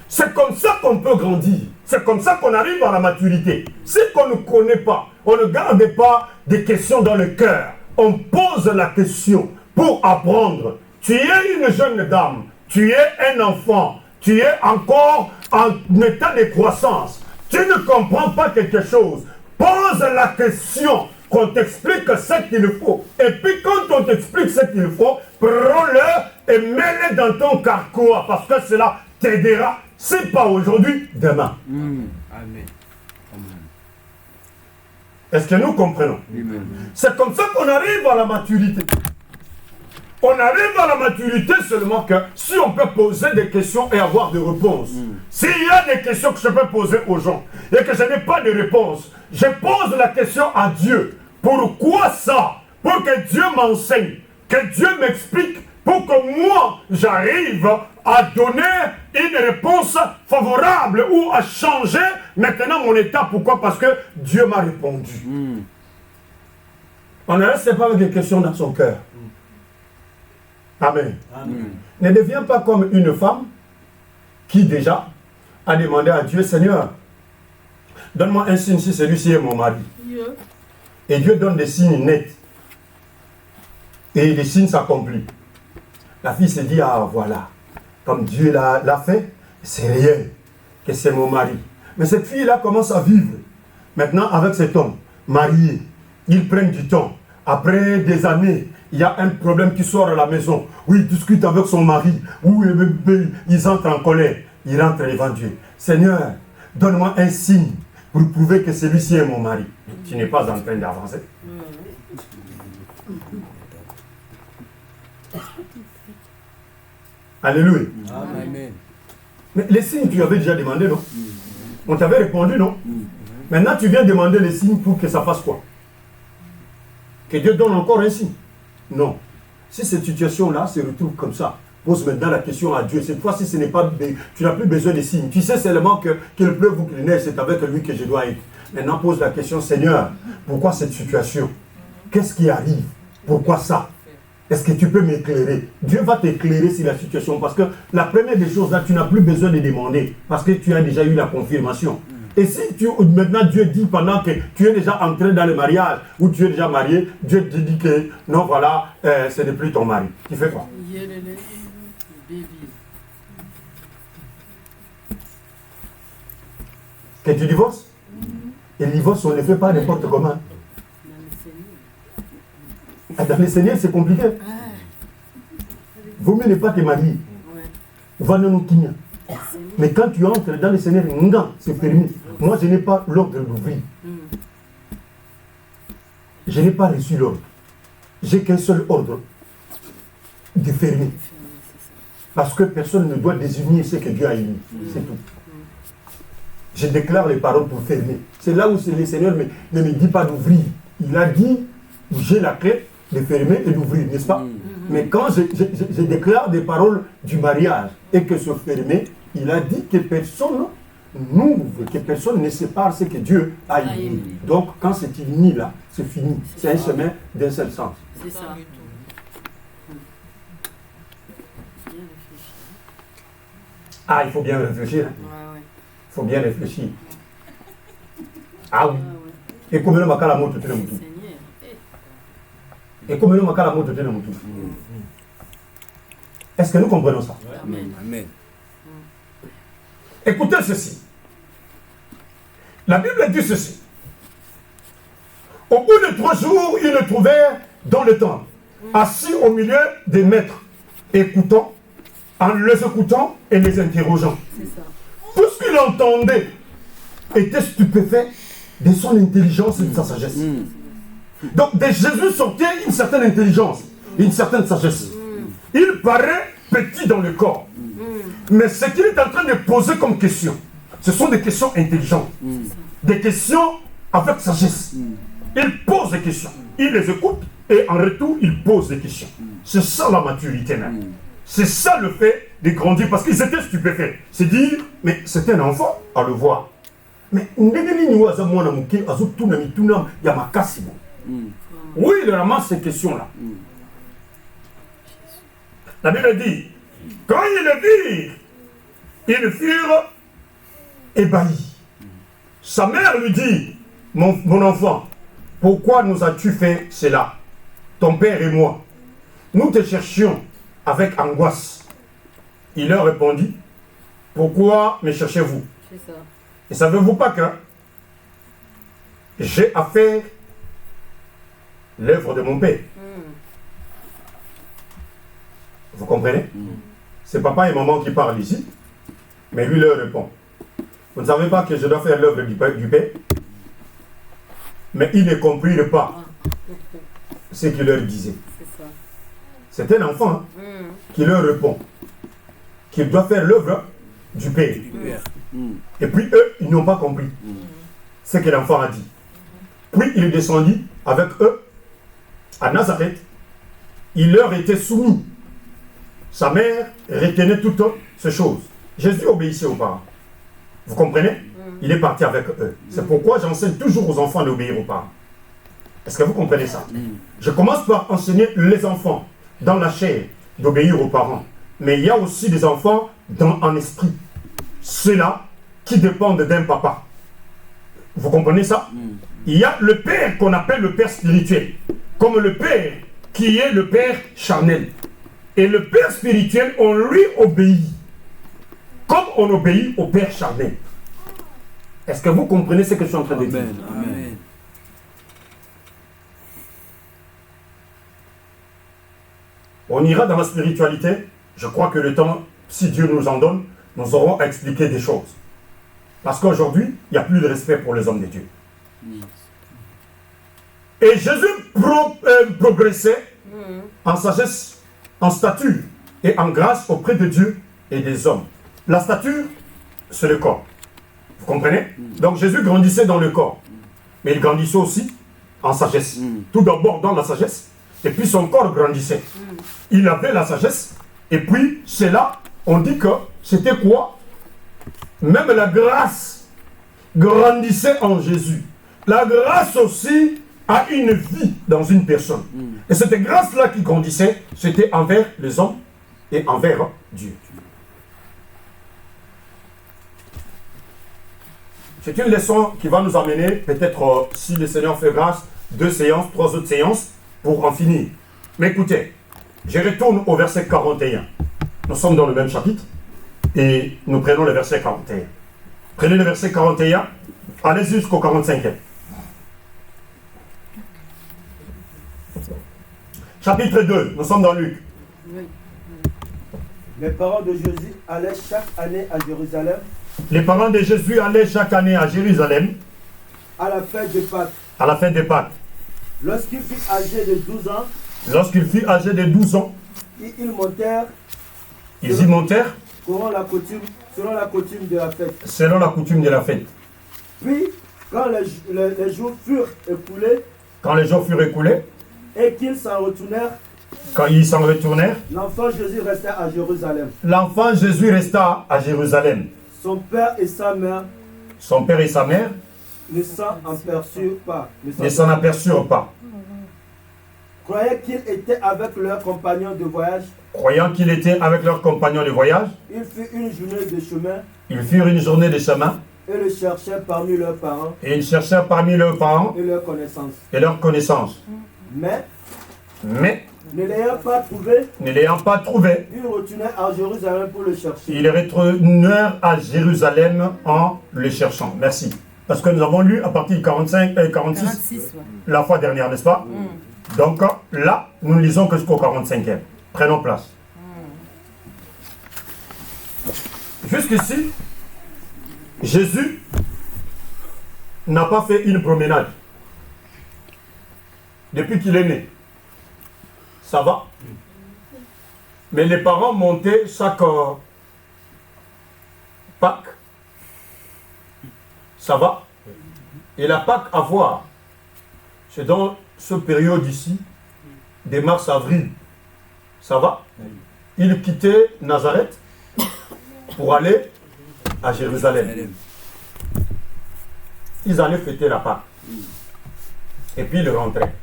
S1: C'est comme ça qu'on peut grandir. C'est comme ça qu'on arrive à la maturité. Si qu'on ne connaît pas, on ne garde pas des questions dans le cœur. On pose la question pour apprendre. Tu es une jeune dame, tu es un enfant, tu es encore en état de croissance. Tu ne comprends pas quelque chose. Pose la question, qu'on t'explique ce qu'il faut. Et puis quand on t'explique ce qu'il faut, prends-le et mets-le dans ton carquois parce que cela t'aidera. C'est pas aujourd'hui, demain.
S2: Amen.
S1: Est-ce que nous comprenons?
S2: Amen.
S1: C'est comme ça qu'on arrive à la maturité. On arrive à la maturité seulement que si on peut poser des questions et avoir des réponses. S'il y a des questions que je peux poser aux gens et que je n'ai pas de réponse, je pose la question à Dieu. Pourquoi ça? Pour que Dieu m'enseigne, que Dieu m'explique, pour que moi, j'arrive à donner une réponse favorable ou à changer maintenant mon état. Pourquoi? Parce que Dieu m'a répondu. On ne reste pas avec des questions dans son cœur. Amen. Ne deviens pas comme une femme qui déjà a demandé à Dieu, Seigneur, donne-moi un signe si celui-ci est mon mari. Et Dieu donne des signes nets. Et les signes s'accomplissent. La fille se dit, ah voilà, comme Dieu l'a fait, c'est réel, que c'est mon mari. Mais cette fille-là commence à vivre. Maintenant, avec cet homme, marié, ils prennent du temps. Après des années, il y a un problème qui sort à la maison, où il discute avec son mari, où ils entrent en colère. Il rentre devant Dieu. Seigneur, donne-moi un signe pour prouver que celui-ci est mon mari. Tu n'es pas en train d'avancer. Alléluia.
S2: Amen.
S1: Mais les signes, tu avais déjà demandé, non? On t'avait répondu, non? Maintenant, tu viens demander les signes pour que ça fasse quoi? Que Dieu donne encore un signe? Non. Si cette situation-là se retrouve comme ça, pose maintenant la question à Dieu. Cette fois-ci, ce n'est pas, tu n'as plus besoin de signes. Tu sais seulement qu'il pleuve ou qu'il neige, c'est avec lui que je dois être. Maintenant, pose la question, Seigneur, pourquoi cette situation? Qu'est-ce qui arrive? Pourquoi ça? Est-ce que tu peux m'éclairer? Dieu va t'éclairer sur la situation. Parce que la première des choses, là, tu n'as plus besoin de demander. Parce que tu as déjà eu la confirmation. Et si maintenant Dieu dit pendant que tu es déjà entré dans le mariage, ou tu es déjà marié, Dieu te dit que non, voilà, ce n'est plus ton mari. Tu fais quoi? Que tu divorces? Et le divorce, on ne le fait pas n'importe comment. Dans les Seigneurs, c'est compliqué. Vaut mieux ne pas te marier. Va non kinya. Mais quand tu entres dans les Seigneurs, c'est permis. Moi, je n'ai pas l'ordre d'ouvrir. Je n'ai pas reçu l'ordre. J'ai qu'un seul ordre de fermer. Parce que personne ne doit désigner ce que Dieu a émis. C'est tout. je déclare les paroles pour fermer. C'est là où le Seigneur ne me dit pas d'ouvrir. Il a dit, j'ai la clé de fermer et d'ouvrir, n'est-ce pas? Mais quand je déclare des paroles du mariage et que se fermer, il a dit que personne n'ouvre, que personne ne sépare ce que Dieu a uni. Donc quand c'est uni là, c'est fini. C'est un chemin d'un seul sens.
S3: C'est ça.
S1: Ah, il faut bien réfléchir.
S3: Ouais.
S1: Il faut bien réfléchir. Ah oui. Et comme le makala moto tout le monde. Et comme le makala moto tout le monde. Est-ce que nous comprenons ça?
S2: Amen. Amen.
S1: Écoutez ceci. La Bible dit ceci. Au bout de 3 jours, ils le trouvèrent dans le temple, assis au milieu des maîtres, écoutant, en les écoutant et les interrogeant.
S3: C'est ça.
S1: Tout ce qu'il entendait était stupéfait de son intelligence et de sa sagesse. Donc de Jésus sortait une certaine intelligence, une certaine sagesse. Il paraît petit dans le corps. Mais ce qu'il est en train de poser comme question, ce sont des questions intelligentes. Des questions avec sagesse. Il pose des questions. Il les écoute et en retour, il pose des questions. C'est ça la maturité même. C'est ça le fait de grandir parce qu'ils étaient stupéfaits. C'est dire, mais c'est un enfant à le voir. Mais oui, il ramasse ces questions-là. La Bible dit, quand ils le virent, ils furent ébahis. Sa mère lui dit, mon enfant, pourquoi nous as-tu fait cela? Ton père et moi, nous te cherchions avec angoisse. Il leur répondit, pourquoi me cherchez-vous?
S3: C'est ça.
S1: Et savez-vous pas que j'ai à faire l'œuvre de mon père? Vous comprenez? C'est papa et maman qui parlent ici, mais lui leur répond. Vous ne savez pas que je dois faire l'œuvre du père? Mais ils ne comprirent pas ce qu'il leur disait.
S3: C'est ça.
S1: C'est un enfant qui leur répond qu'il doit faire l'œuvre du père. Et puis eux, ils n'ont pas compris ce que l'enfant a dit. Puis il descendit avec eux à Nazareth. Il leur était soumis. Sa mère retenait toutes ces choses. Jésus obéissait aux parents. Vous comprenez? Il est parti avec eux. C'est pourquoi j'enseigne toujours aux enfants d'obéir aux parents. Est-ce que vous comprenez ça? Je commence par enseigner les enfants dans la chair d'obéir aux parents. Mais il y a aussi des enfants en esprit. Ceux-là qui dépendent d'un papa. Vous comprenez ça? Il y a le père qu'on appelle le père spirituel. Comme le père qui est le père charnel. Et le père spirituel, on lui obéit. Comme on obéit au père charnel. Est-ce que vous comprenez ce que je suis en train de dire?
S2: Amen.
S1: On ira dans la spiritualité. Je crois que le temps, si Dieu nous en donne, nous aurons à expliquer des choses. Parce qu'aujourd'hui, il n'y a plus de respect pour les hommes de Dieu. Et Jésus progressait en sagesse, en stature et en grâce auprès de Dieu et des hommes. La stature, c'est le corps. Vous comprenez? Donc Jésus grandissait dans le corps. Mais il grandissait aussi en sagesse. Tout d'abord dans la sagesse. Et puis son corps grandissait. Il avait la sagesse. Et puis c'est là, on dit que c'était quoi? Même la grâce grandissait en Jésus. La grâce aussi a une vie dans une personne. Et cette grâce-là qui grandissait, c'était envers les hommes et envers Dieu. C'est une leçon qui va nous amener, peut-être, si le Seigneur fait grâce, 2 séances, 3 autres séances, pour en finir. Mais écoutez, je retourne au verset 41. Nous sommes dans le même chapitre, et nous prenons le verset 41. Prenez le verset 41, allez jusqu'au 45e. Chapitre 2, nous sommes dans Luc.
S4: Les parents de Jésus allaient chaque année à Jérusalem.
S1: Les parents de Jésus allaient chaque année à Jérusalem.
S4: À la fête de Pâques.
S1: À la fête de Pâques.
S4: Lorsqu'il fut âgé de 12 ans.
S1: Lorsqu'il fut âgé de 12 ans.
S4: Ils y montèrent.
S1: Ils y montèrent.
S4: selon la coutume de la fête.
S1: Selon la coutume de la fête.
S4: Puis, quand les jours furent écoulés,
S1: Quand les jours furent écoulés,
S4: et qu'ils s'en retournèrent,
S1: quand ils s'en retournèrent,
S4: l'enfant Jésus restait à Jérusalem.
S1: l'enfant Jésus resta à Jérusalem.
S4: Son père et sa mère
S1: Son père et sa mère
S4: ne s'en aperçurent pas.
S1: ne s'en aperçurent pas.
S4: Croyaient qu'ils étaient avec leurs compagnons de voyage.
S1: Croyant qu'il était avec leurs compagnons de voyage,
S4: Il fut une journée de chemin
S1: ils firent une journée de chemin
S4: et le cherchèrent parmi leurs parents
S1: et ils cherchèrent parmi leurs parents
S4: et leurs connaissances.
S1: et leurs connaissances.
S4: Mais,
S1: Mais,
S4: ne l'ayant pas trouvé,
S1: ne l'ayant pas trouvé,
S4: ils retournèrent à Jérusalem pour le chercher.
S1: ils retournèrent à Jérusalem en le cherchant. Merci. Parce que nous avons lu à partir de 45 et 46
S3: 46, ouais.
S1: la fois dernière, n'est-ce pas? Donc là, nous ne lisons que jusqu'au 45e. Prenons place. Jusqu'ici, Jésus n'a pas fait une promenade depuis qu'il est né. Ça va? Mais les parents montaient chaque Pâques. Ça va? Et la Pâques à voir, c'est dans ce période ici, de mars-avril. Ça va? Il quittait Nazareth pour aller à Jérusalem. Ils allaient fêter la Pâque. Et puis ils rentraient.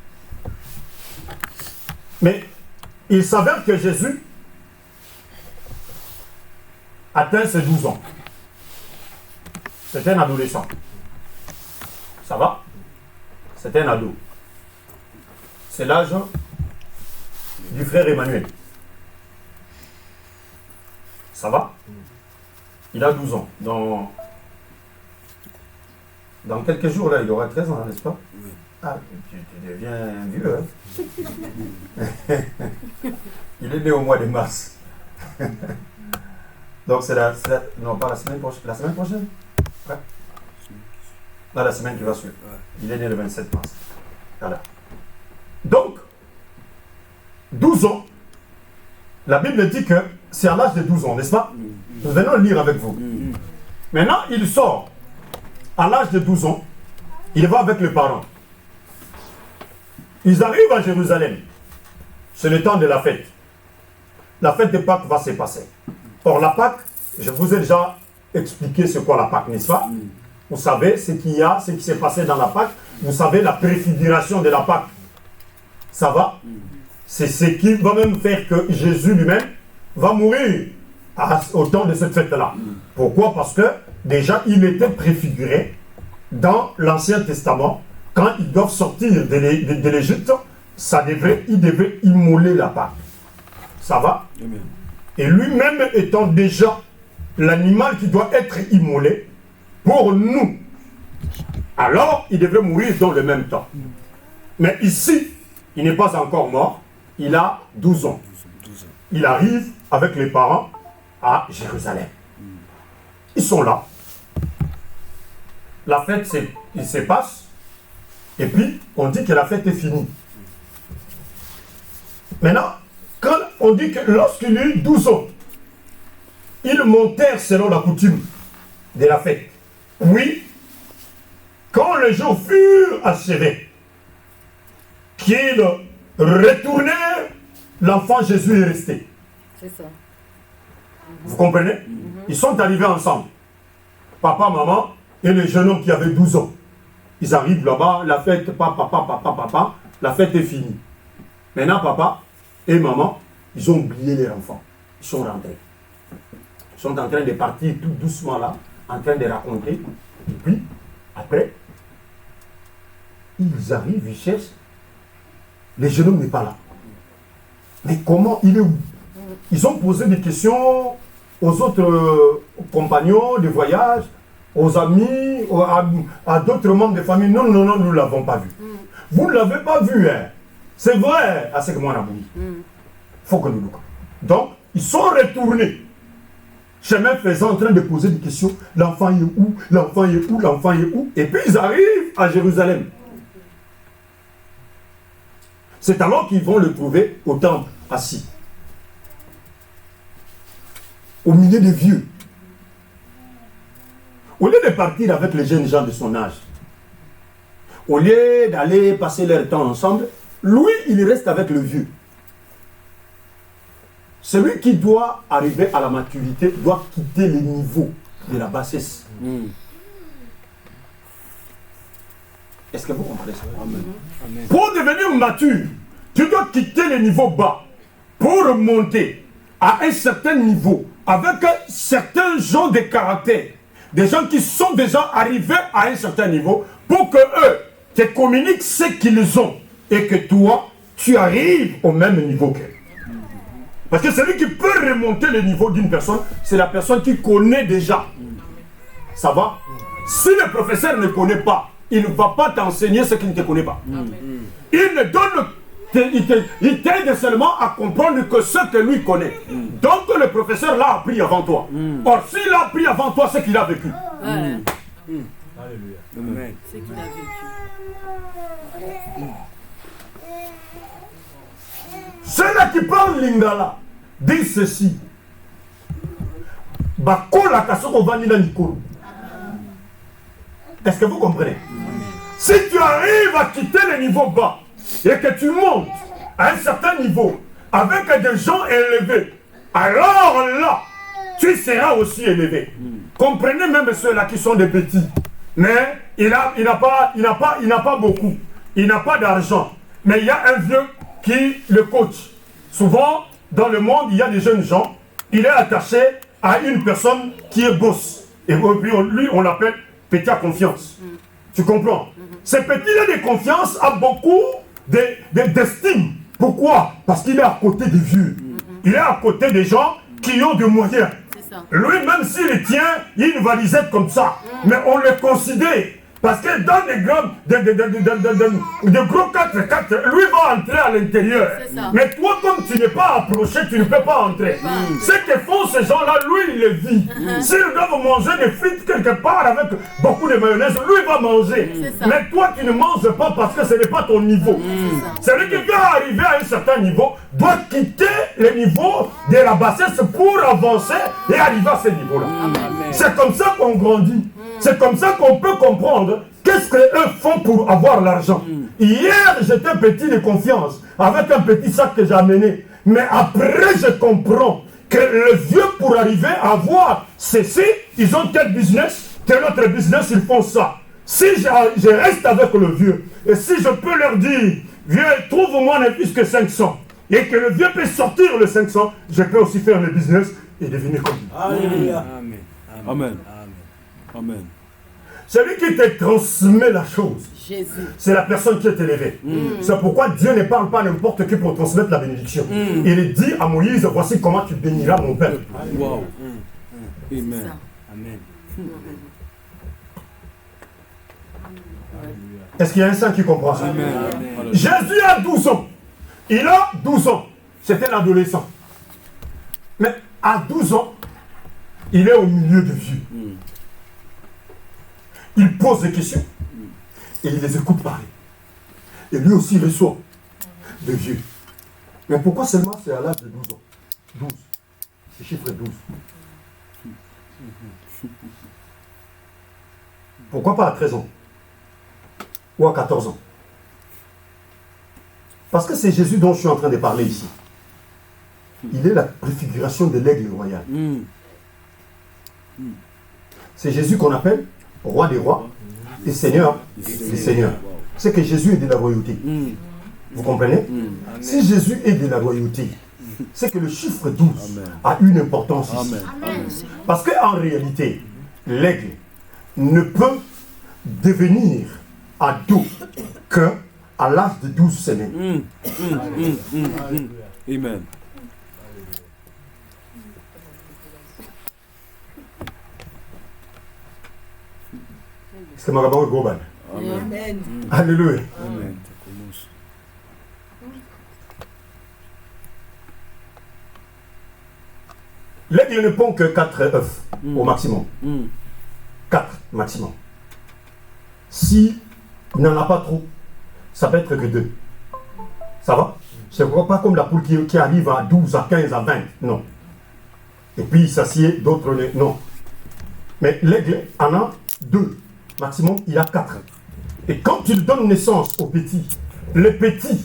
S1: Mais il s'avère que Jésus atteint ses 12 ans. C'est un adolescent. Ça va? C'est un ado. C'est l'âge du frère Emmanuel. Ça va? Il a 12 ans. Dans quelques jours, là, il aura 13 ans, n'est-ce pas?
S2: Oui.
S1: Ah, tu deviens vieux, hein? Il est né au mois de mars. Donc c'est non, pas la semaine prochaine. La semaine prochaine? Ouais. Là, la semaine qui va suivre. Il est né le 27 mars. Voilà. Donc, 12 ans, la Bible dit que c'est à l'âge de 12 ans, n'est-ce pas? Nous venons lire avec vous. Maintenant, il sort à l'âge de 12 ans, il va avec les parents. Ils arrivent à Jérusalem. C'est le temps de la fête. La fête de Pâques va se passer. Or, la Pâques, je vous ai déjà expliqué ce qu'est la Pâques, n'est-ce pas? Vous savez ce qu'il y a, ce qui s'est passé dans la Pâques. Vous savez la préfiguration de la Pâques. Ça va? C'est ce qui va même faire que Jésus lui-même va mourir au temps de cette fête-là. Pourquoi? Parce que déjà, il était préfiguré dans l'Ancien Testament. Quand ils doivent sortir de l'Égypte, il devait immoler la Pâque. Ça va?
S2: Amen.
S1: Et lui-même étant déjà l'animal qui doit être immolé pour nous, alors il devait mourir dans le même temps. Mais ici, il n'est pas encore mort, il a 12 ans. Il arrive avec les parents à Jérusalem. Ils sont là. La fête se passe. Et puis, on dit que la fête est finie. Maintenant, quand on dit que lorsqu'il eut 12 ans, ils montèrent selon la coutume de la fête. Oui, quand les jours furent achevés, qu'ils retournèrent, l'enfant Jésus est resté.
S3: C'est ça.
S1: Vous comprenez? Ils sont arrivés ensemble. Papa, maman et le jeune homme qui avait 12 ans. Ils arrivent là-bas, la fête, papa, la fête est finie. Maintenant, papa et maman, ils ont oublié leur enfant. Ils sont rentrés. Ils sont en train de partir tout doucement là, en train de raconter. Et puis, après, ils arrivent, ils cherchent. Le jeune homme n'est pas là. Mais comment? Il est où? Ils ont posé des questions aux autres compagnons de voyage, aux amis, à d'autres membres de famille. Non, nous ne l'avons pas vu. Vous ne l'avez pas vu, hein? C'est vrai, à ce que moi on a dit. Il faut que nous nous. Donc, ils sont retournés. Chemin faisant, en train de poser des questions. L'enfant est où? L'enfant est où? L'enfant est où? Et puis ils arrivent à Jérusalem. C'est alors qu'ils vont le trouver au temple, assis. au milieu des vieux. Au lieu de partir avec les jeunes gens de son âge, au lieu d'aller passer leur temps ensemble, lui, il reste avec le vieux. Celui qui doit arriver à la maturité doit quitter le niveau de la bassesse. Est-ce que vous comprenez ça?
S2: Amen. Amen.
S1: Pour devenir mature, tu dois quitter le niveau bas pour monter à un certain niveau avec certains gens de caractère, des gens qui sont déjà arrivés à un certain niveau pour que eux te communiquent ce qu'ils ont et que toi, tu arrives au même niveau qu'eux. Parce que celui qui peut remonter le niveau d'une personne, c'est la personne qui connaît déjà. Ça va? Si le professeur ne connaît pas, il ne va pas t'enseigner ce qu'il ne te connaît pas. Il ne donne, il t'aide seulement à comprendre que ce que lui connaît. Donc le professeur l'a appris avant toi. Or, s'il a appris avant toi ce qu'il a vécu.
S3: Voilà.
S2: Alléluia. Amen.
S3: C'est qu'il a vécu.
S1: Ceux-là qui parlent lingala disent ceci. Bakola kasoko vanila nikuru. Est-ce que vous comprenez? Si tu arrives à quitter le niveau bas et que tu montes à un certain niveau avec des gens élevés, alors là, tu seras aussi élevé. Comprenez même ceux-là qui sont des petits. Mais il n'a pas beaucoup. Il n'a pas d'argent. Mais il y a un vieux qui le coach. Souvent, dans le monde, il y a des jeunes gens. Il est attaché à une personne qui est boss. Et puis, lui, on l'appelle petit à confiance. Tu comprends? Ce petit-là de confiance a beaucoup d'estime. Pourquoi? Parce qu'il est à côté des vieux. Il est à côté des gens qui ont des moyens. Lui, même s'il tient une valisette comme ça, mais on le considère. Parce que dans des gros 4x4, lui va entrer à l'intérieur. Mais toi, comme tu n'es pas approché, tu ne peux pas entrer. Ce que font ces gens-là, lui, il le vit. S'ils doivent manger des frites quelque part avec beaucoup de mayonnaise, lui va manger. Mais toi, tu ne manges pas parce que ce n'est pas ton niveau. Celui qui veut arriver à un certain niveau doit quitter le niveau de la bassesse pour avancer et arriver à ce niveau-là. C'est comme ça qu'on grandit. C'est comme ça qu'on peut comprendre qu'est-ce qu'eux font pour avoir l'argent. Hier, j'étais petit de confiance, avec un petit sac que j'ai amené. Mais après, je comprends que le vieux, pour arriver à avoir ceci, ils ont tel business, tel autre business, ils font ça. Si je reste avec le vieux, et si je peux leur dire, vieux, trouve-moi ne plus que 500, et que le vieux peut sortir le 500, je peux aussi faire le business et devenir comme lui.
S4: Alléluia.
S2: Amen.
S6: Amen. Amen.
S1: Celui qui te transmet la chose,
S3: Jésus.
S1: c'est la personne qui est élevée. C'est pourquoi Dieu ne parle pas à n'importe qui pour transmettre la bénédiction. Il dit à Moïse, voici comment tu béniras mon peuple.
S6: Wow.
S3: C'est
S6: Amen.
S3: ça.
S2: Amen.
S1: Est-ce qu'il y a un saint qui comprend ça?
S6: Amen.
S1: Jésus a 12 ans. Il a 12 ans. C'était l'adolescent. Mais à 12 ans, il est au milieu de vieux. Il pose des questions et il les écoute parler. Et lui aussi il reçoit de vieux. Mais pourquoi seulement c'est à l'âge de 12 ans? 12. Le chiffre est 12. Pourquoi pas à 13 ans? Ou à 14 ans? Parce que c'est Jésus dont je suis en train de parler ici. Il est la préfiguration de l'aigle royal. C'est Jésus qu'on appelle roi des rois et seigneur des seigneurs. C'est que Jésus est de la royauté. Vous comprenez? Si Jésus est de la royauté, c'est que le chiffre 12 a une importance ici. Parce qu'en réalité, l'aigle ne peut devenir ado qu'à l'âge de 12 semaines.
S6: Amen.
S1: C'est ma rabbin global.
S5: Amen.
S1: Alléluia.
S6: Amen.
S1: L'aigle ne pond que 4 œufs au maximum. 4 maximum. Si il n'en a pas trop, ça peut être que 2. Ça va? C'est pas comme la poule qui arrive à 12, à 15, à 20. Non. Et puis il s'assied, d'autres non. Mais l'aigle en a 2. Maximum, il a 4. Et quand il donne naissance au petit, le petit,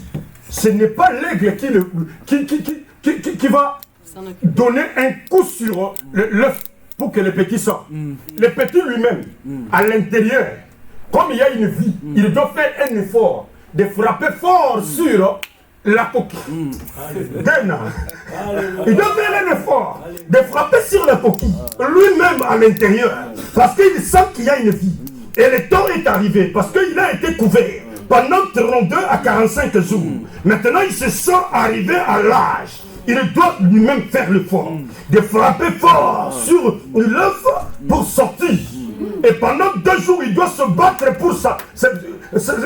S1: ce n'est pas l'aigle qui va donner un coup sur l'œuf pour que le petit sorte. Le petit lui-même, à l'intérieur, comme il y a une vie, il doit faire un effort de frapper fort sur la coquille. Il doit faire un effort de frapper sur la coquille, lui-même à l'intérieur, parce qu'il sent qu'il y a une vie. Et le temps est arrivé, parce qu'il a été couvert pendant 32 à 45 jours. Maintenant, il se sent arrivé à l'âge. Il doit lui-même faire l'effort de frapper fort sur l'œuf pour sortir. Et pendant 2 jours, il doit se battre pour ça.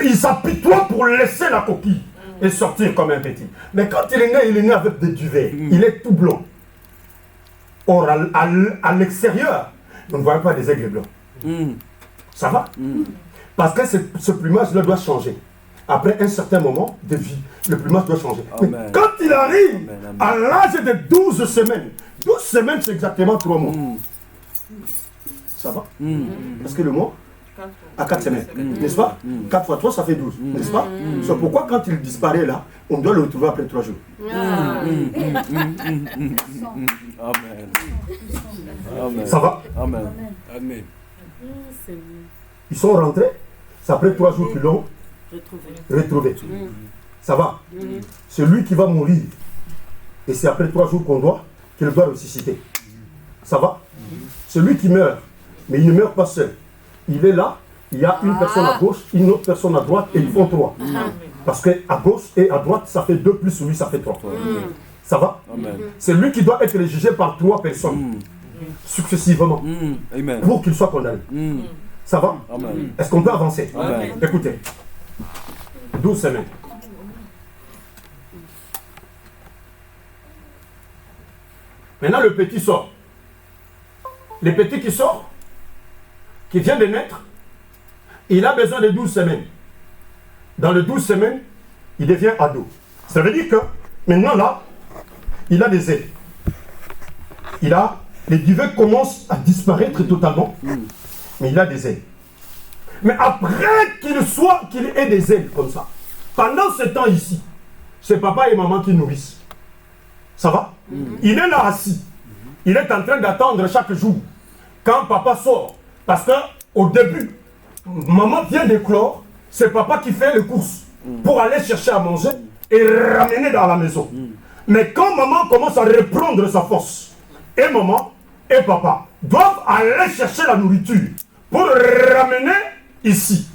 S1: Il s'apitoie pour laisser la coquille et sortir comme un petit. Mais quand il est né avec des duvets. Il est tout blanc. Or, à l'extérieur, nous ne voyons pas des aigles blancs. Ça va? Parce que ce plumage-là doit changer. Après un certain moment de vie, le plumage doit changer. Mais quand il arrive à l'âge de 12 semaines, 12 semaines c'est exactement 3 mois. Ça va? Parce que le mois à 4 semaines, n'est-ce pas? 4 fois 3 ça fait 12, n'est-ce pas? C'est pourquoi quand il disparaît là, on doit le retrouver après 3 jours. Ça va?
S2: Amen.
S1: Ils sont rentrés, c'est après 3 jours qu'ils l'ont retrouvé. Ça va? C'est lui qui va mourir. Et c'est après 3 jours qu'il doit ressusciter. Ça va? C'est lui qui meurt. Mais il ne meurt pas seul. Il est là, il y a une personne à gauche, une autre personne à droite, et ils font 3. Parce qu'à gauche et à droite, ça fait 2 plus lui, ça fait 3. Ça va? C'est lui qui doit être jugé par 3 personnes. Successivement. Pour qu'il soit condamné. Ça va? Est-ce qu'on peut avancer? Écoutez. 12 semaines. Maintenant, le petit sort. Le petit qui sort, qui vient de naître, il a besoin de 12 semaines. Dans les 12 semaines, il devient ado. Ça veut dire que, maintenant là, il a des ailes. Les duvets commencent à disparaître totalement, mais il a des ailes. Mais après qu'il ait des ailes comme ça, pendant ce temps ici, c'est papa et maman qui nourrissent. Ça va? Il est là assis. Il est en train d'attendre chaque jour quand papa sort. Parce qu'au début, maman vient d'éclore, c'est papa qui fait les courses pour aller chercher à manger et ramener dans la maison. Mais quand maman commence à reprendre sa force, et maman et papa doivent aller chercher la nourriture pour ramener ici,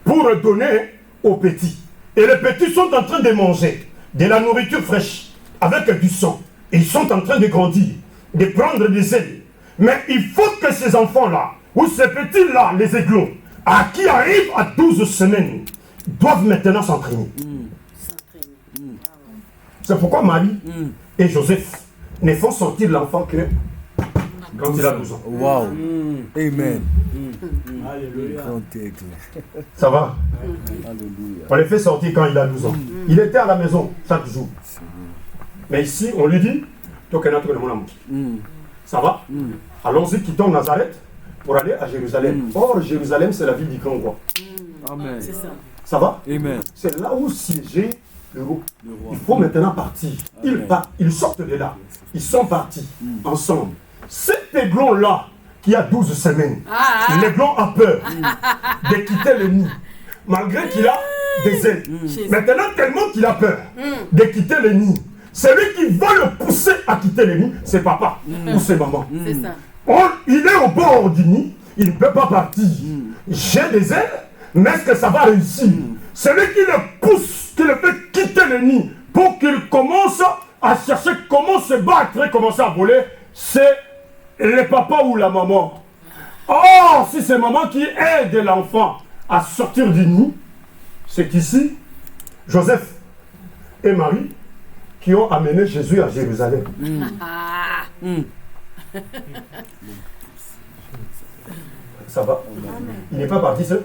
S1: pour donner aux petits. Et les petits sont en train de manger de la nourriture fraîche avec du sang. Et ils sont en train de grandir, de prendre des ailes. Mais il faut que ces enfants-là, ou ces petits-là, les aiglons, qui arrivent à 12 semaines, doivent maintenant s'entraîner. C'est pourquoi Marie et Joseph ne font sortir l'enfant que quand il a 12 ans.
S2: Wow. Amen.
S4: Alléluia.
S1: Ça va?
S2: Alléluia.
S1: On les fait sortir quand il a 12 ans. Il était à la maison chaque jour. Mais ici, on lui dit, ça va? Allons-y, quittons Nazareth pour aller à Jérusalem. Or, Jérusalem, c'est la ville du grand roi.
S2: Amen.
S3: C'est ça.
S1: Ça va?
S2: Amen.
S1: C'est là où siégeait le roi. Il faut maintenant partir. Ils sortent de là. Ils sont partis ensemble. Cet aiglon-là, qui a 12 semaines, l'aiglon a peur de quitter le nid. Malgré qu'il a des ailes. Maintenant, tellement qu'il a peur de quitter le nid. Celui qui va le pousser à quitter le nid, c'est papa ou c'est maman.
S3: C'est ça.
S1: Il est au bord du nid, il ne peut pas partir. J'ai des ailes, mais est-ce que ça va réussir? Celui qui le pousse, qui le fait quitter le nid pour qu'il commence à chercher comment se battre et commencer à voler, c'est le papa ou la maman. Or, si c'est maman qui aide l'enfant à sortir du nid, c'est qu'ici, Joseph et Marie qui ont amené Jésus à Jérusalem. Ça va? Il n'est pas parti seul.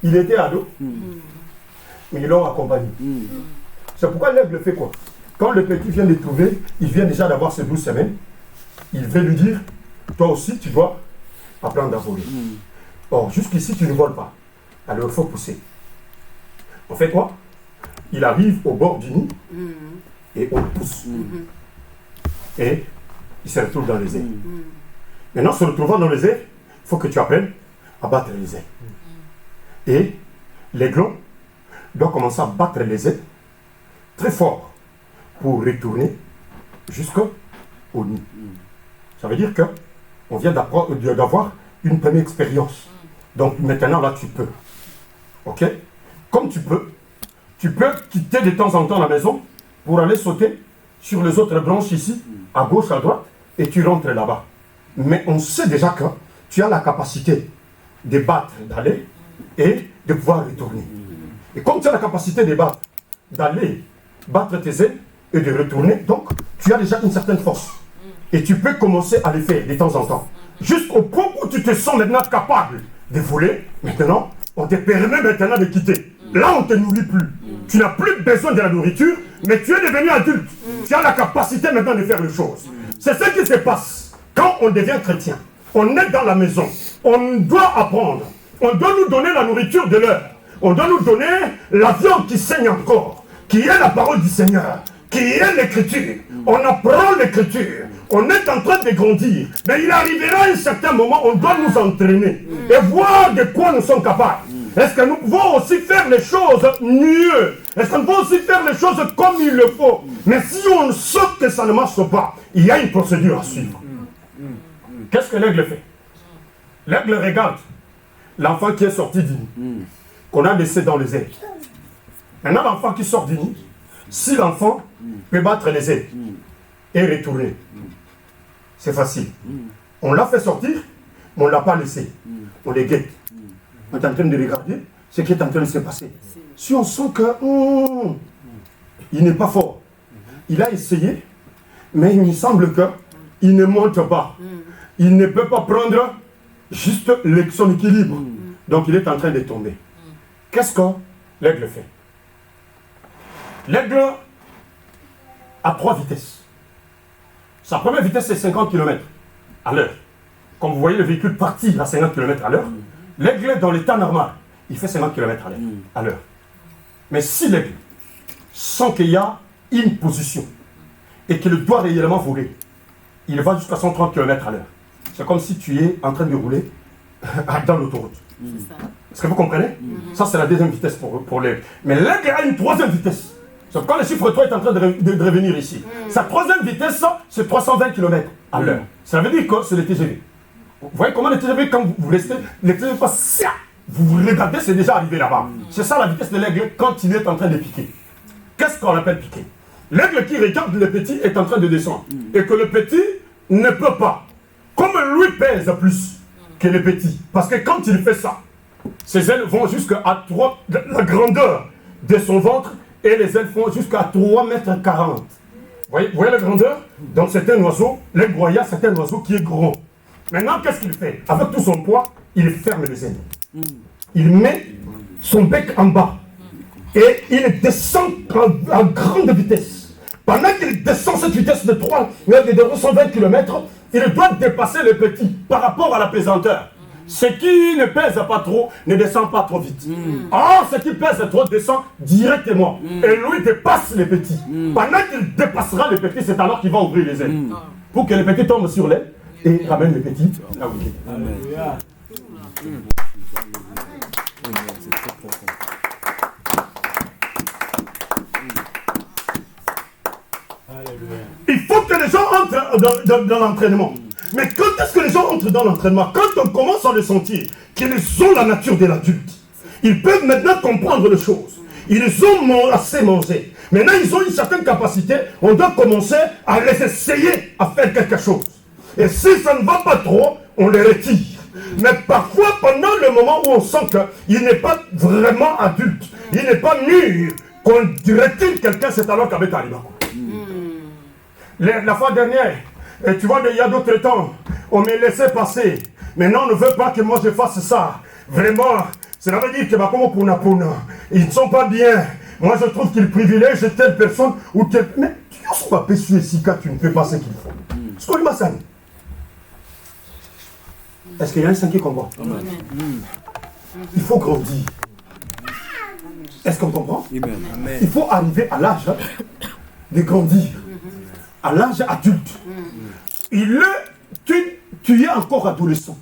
S1: Il était ado, mais ils l'ont accompagné. C'est pourquoi l'aigle fait quoi? Quand le petit vient de trouver, il vient déjà d'avoir ses 12 semaines, il veut lui dire, toi aussi tu dois apprendre à voler. Or, jusqu'ici tu ne voles pas. Alors il faut pousser. On fait quoi? Il arrive au bord du nid et on pousse. Et il se retrouve dans les airs. Maintenant, se retrouvant dans les airs, il faut que tu apprennes à battre les ailes. Et l'aiglon doit commencer à battre les ailes très fort pour retourner jusqu'au nid. Ça veut dire qu'on vient d'avoir une première expérience. Donc maintenant, là, tu peux. Ok? Comme tu peux quitter de temps en temps la maison pour aller sauter sur les autres branches ici, à gauche, à droite, et tu rentres là-bas. Mais on sait déjà que tu as la capacité de battre, d'aller et de pouvoir retourner. Et comme tu as la capacité de battre, d'aller battre tes ailes et de retourner, donc tu as déjà une certaine force. Et tu peux commencer à le faire de temps en temps. Jusqu'au point où tu te sens maintenant capable de voler. Maintenant, on te permet maintenant de quitter. Là, on ne te nourrit plus. Tu n'as plus besoin de la nourriture, mais tu es devenu adulte. Tu as la capacité maintenant de faire les choses. C'est ce qui se passe quand on devient chrétien. On est dans la maison. On doit apprendre. On doit nous donner la nourriture de l'heure. On doit nous donner la viande qui saigne encore, qui est la parole du Seigneur, qui est l'écriture. On apprend l'écriture. On est en train de grandir. Mais il arrivera un certain moment, on doit nous entraîner et voir de quoi nous sommes capables. Est-ce que nous pouvons aussi faire les choses mieux? Est-ce qu'on peut aussi faire les choses comme il le faut? Mais si on saute que ça ne marche pas, il y a une procédure à suivre. Qu'est-ce que l'aigle fait? L'aigle regarde l'enfant qui est sorti du nid, qu'on a laissé dans les airs. Maintenant, l'enfant qui sort du nid, si l'enfant peut battre les ailes et retourner, c'est facile. On l'a fait sortir, mais on ne l'a pas laissé. On les guette. On est en train de regarder ce qui est en train de se passer. Si on sent que il n'est pas fort, il a essayé, mais il me semble qu'il ne monte pas. Il ne peut pas prendre juste son équilibre. Donc il est en train de tomber. Qu'est-ce que l'aigle fait? L'aigle a 3 vitesses. Sa première vitesse, c'est 50 km à l'heure. Comme vous voyez le véhicule partir à 50 km à l'heure, l'aigle, dans l'état normal, il fait 50 km à l'heure. Mais si l'aigle sent qu'il y a une position et qu'il doit réellement voler, il va jusqu'à 130 km à l'heure. C'est comme si tu es en train de rouler dans l'autoroute. Est-ce que vous comprenez? Ça, c'est la deuxième vitesse pour l'aigle. Mais l'aigle a une troisième vitesse. Sauf quand le chiffre 3 est en train de revenir ici. Sa troisième vitesse, c'est 320 km à l'heure. Ça veut dire que c'est le TGV. Vous voyez comment le TGV, quand vous restez, le TGV passe, vous regardez, c'est déjà arrivé là-bas. C'est ça la vitesse de l'aigle quand il est en train de piquer. Qu'est-ce qu'on appelle piquer? L'aigle qui regarde le petit est en train de descendre. Et que le petit ne peut pas. Comme lui pèse plus que le petit. Parce que quand il fait ça, ses ailes vont jusqu'à la grandeur de son ventre. Et les ailes font jusqu'à 3,40 m. Vous voyez la grandeur? Donc c'est un oiseau, l'aigle royal, c'est un oiseau qui est gros. Maintenant, qu'est-ce qu'il fait? Avec tout son poids, il ferme les ailes. Il met son bec en bas. Et il descend à grande vitesse. Pendant qu'il descend cette vitesse de 220 km, il doit dépasser le petit par rapport à la pesanteur. Ce qui ne pèse pas trop ne descend pas trop vite. Or, ce qui pèse trop descend directement. Et lui dépasse les petits. Pendant qu'il dépassera les petits, c'est alors qu'il va ouvrir les ailes. Pour que les petits tombent sur l'aile et ramènent les petits là où il est. Alléluia. Il faut que les gens entrent dans l'entraînement. Mais quand est-ce que les gens entrent dans l'entraînement? Quand on commence à le sentir, qu'ils ont la nature de l'adulte. Ils peuvent maintenant comprendre les choses. Ils ont assez mangé. Maintenant, ils ont une certaine capacité. On doit commencer à les essayer à faire quelque chose. Et si ça ne va pas trop, on les retire. Mais parfois, pendant le moment où on sent qu'il n'est pas vraiment adulte, il n'est pas mûr, qu'on retire quelqu'un, c'est alors qu'avec Alibako. La fois dernière, et tu vois, il y a d'autres temps, on me laissait passer. Maintenant, on ne veut pas que moi je fasse ça. Vraiment, cela veut dire que ils ne sont pas bien. Moi, je trouve qu'ils privilègent telle personne ou telle... Mais Est-ce qu'on va pécher ici quand tu ne fais pas ce qu'il faut? Ce qu'on m'a dit. Est-ce qu'il y a un saint qui comprend? Il faut grandir. Est-ce qu'on comprend?
S2: Amen.
S1: Il faut arriver à l'âge de grandir. À l'âge adulte. Tu es encore adolescent.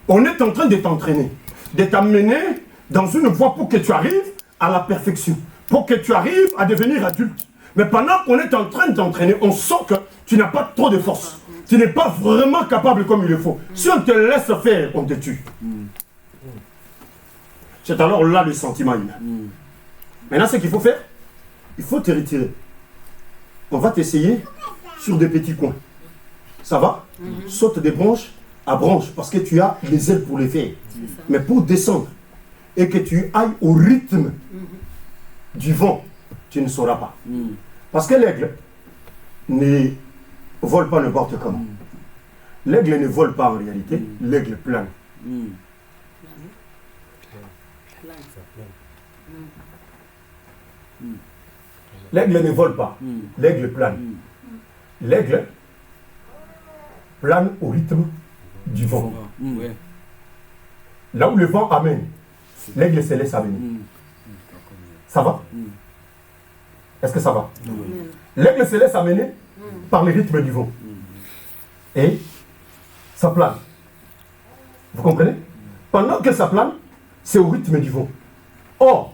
S1: On est en train de t'entraîner, de t'amener dans une voie pour que tu arrives à la perfection, pour que tu arrives à devenir adulte. Mais pendant qu'on est en train de t'entraîner, on sent que tu n'as pas trop de force. Tu n'es pas vraiment capable comme il le faut. Si on te laisse faire, on te tue. C'est alors là le sentiment humain. Maintenant, ce qu'il faut faire, il faut te retirer. On va t'essayer sur des petits coins. Ça va? Saute des branches à branche parce que tu as les ailes pour les faire. Mais pour descendre et que tu ailles au rythme du vent, tu ne sauras pas. Parce que l'aigle ne vole pas n'importe comment. L'aigle ne vole pas en réalité, l'aigle plane. L'aigle ne vole pas, l'aigle plane. L'aigle plane au rythme du vent. Là où le vent amène, l'aigle se laisse amener. Ça va? Est-ce que ça va? L'aigle se laisse amener par le rythme du vent. Et ça plane. Vous comprenez? Pendant que ça plane, c'est au rythme du vent. Or,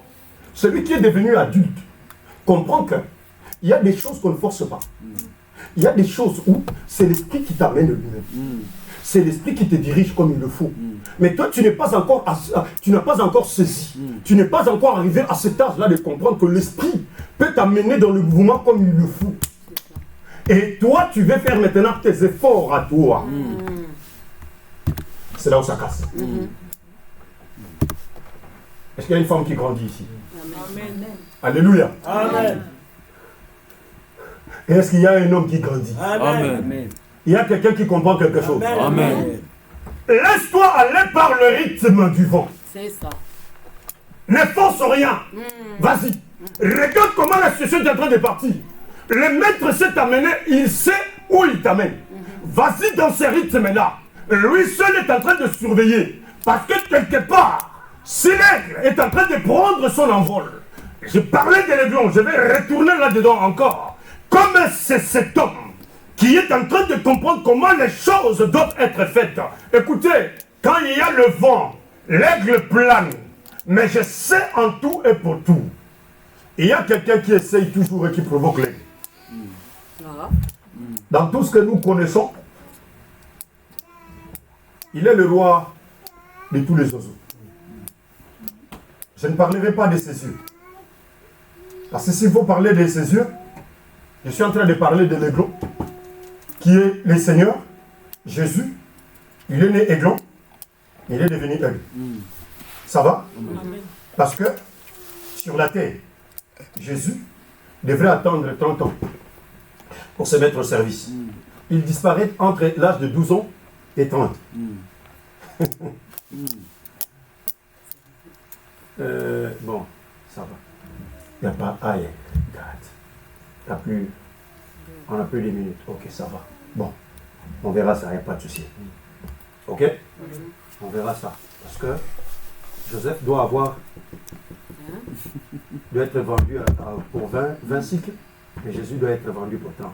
S1: celui qui est devenu adulte comprend qu'il y a des choses qu'on ne force pas. Il y a des choses où c'est l'esprit qui t'amène lui-même. C'est l'esprit qui te dirige comme il le faut. Mais toi, tu n'es pas encore, tu n'as pas encore saisi. Tu n'es pas encore arrivé à cet âge-là de comprendre que l'esprit peut t'amener dans le mouvement comme il le faut. Et toi, tu veux faire maintenant tes efforts à toi. C'est là où ça casse. Est-ce qu'il y a une femme qui grandit ici?
S5: Amen.
S1: Alléluia.
S4: Amen.
S1: Et est-ce qu'il y a un homme qui grandit?
S2: Amen.
S1: Il y a quelqu'un qui comprend quelque chose?
S2: Amen.
S1: Laisse-toi aller par le rythme du vent.
S3: C'est ça.
S1: Ne force rien. Vas-y. Regarde comment la situation est en train de partir. Le maître s'est amené, il sait où il t'amène. Vas-y dans ce rythme-là. Lui seul est en train de surveiller. Parce que quelque part, si l'aigle est en train de prendre son envol, je parlais de l'aiglon, je vais retourner là-dedans encore. Comme c'est cet homme qui est en train de comprendre comment les choses doivent être faites. Écoutez, quand il y a le vent, l'aigle plane. Mais je sais en tout et pour tout. Il y a quelqu'un qui essaye toujours et qui provoque l'aigle. Dans tout ce que nous connaissons, il est le roi de tous les oiseaux. Je ne parlerai pas de ses yeux. Parce que s'il faut parler de ses yeux, je suis en train de parler de l'aiglon, qui est le Seigneur, Jésus. Il est né aiglon, il est devenu aigle. Ça va? Parce que sur la terre, Jésus devrait attendre 30 ans pour se mettre au service. Il disparaît entre l'âge de 12 ans et 30. Bon, ça va. Il n'y a pas... Ah, garde. On n'a plus les minutes. Ok, ça va. Bon, on verra ça, il n'y a pas de souci. Ok? On verra ça. Parce que Joseph doit être vendu pour 20 cycles, et Jésus doit être vendu pour 30.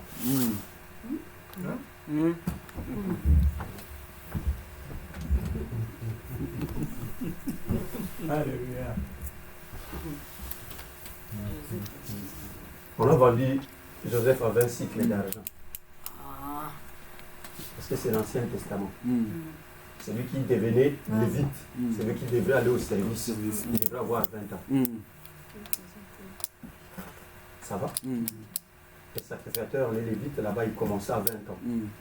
S4: Alléluia.
S1: On a vendu Joseph à 20 cycles d'argent. Parce que c'est l'Ancien Testament. Celui qui devenait lévite, celui qui devrait aller au service, il devrait avoir 20 ans. Ça va? Les sacrificateurs, les lévites, là-bas, ils commençaient à 20 ans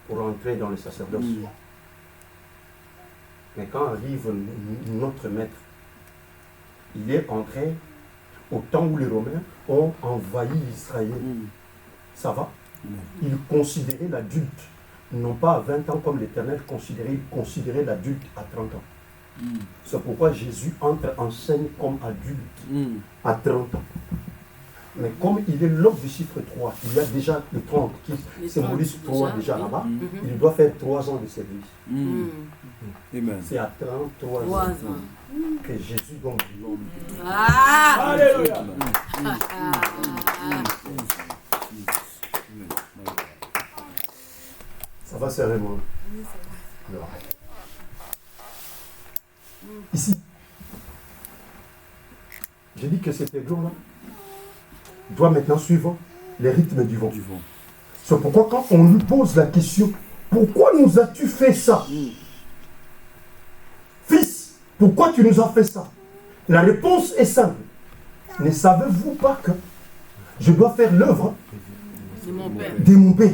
S1: pour entrer dans le sacerdoce. Mais quand arrive notre maître, il est entré au temps où les Romains ont envahi Israël. Ça va? Ils considéraient l'adulte, non pas à 20 ans comme l'Éternel considérait, il considérait l'adulte à 30 ans. C'est pourquoi Jésus entre en scène comme adulte à 30 ans. Mais comme il est l'homme du chiffre 3, il y a déjà le 30 qui
S3: Les
S1: symbolise
S3: 30
S1: 3
S3: déjà,
S1: déjà
S3: oui.
S1: là-bas.
S3: Mhm.
S1: Il doit faire 3 ans de service.
S6: Amen.
S1: C'est à 33
S3: 3
S1: ans
S3: ans.
S1: que Jésus donc
S3: Ah!
S4: Alléluia.
S1: ça va sérieusement. Alors, ici, j'ai dit que cet aiglon-là doit maintenant suivre les rythmes du vent.
S6: Du vent.
S1: C'est pourquoi quand on lui pose la question, pourquoi nous as-tu fait ça? Fils, pourquoi tu nous as fait ça? La réponse est simple. Ne savez-vous pas que je dois faire l'œuvre
S3: C'est mon père.
S1: de mon Père?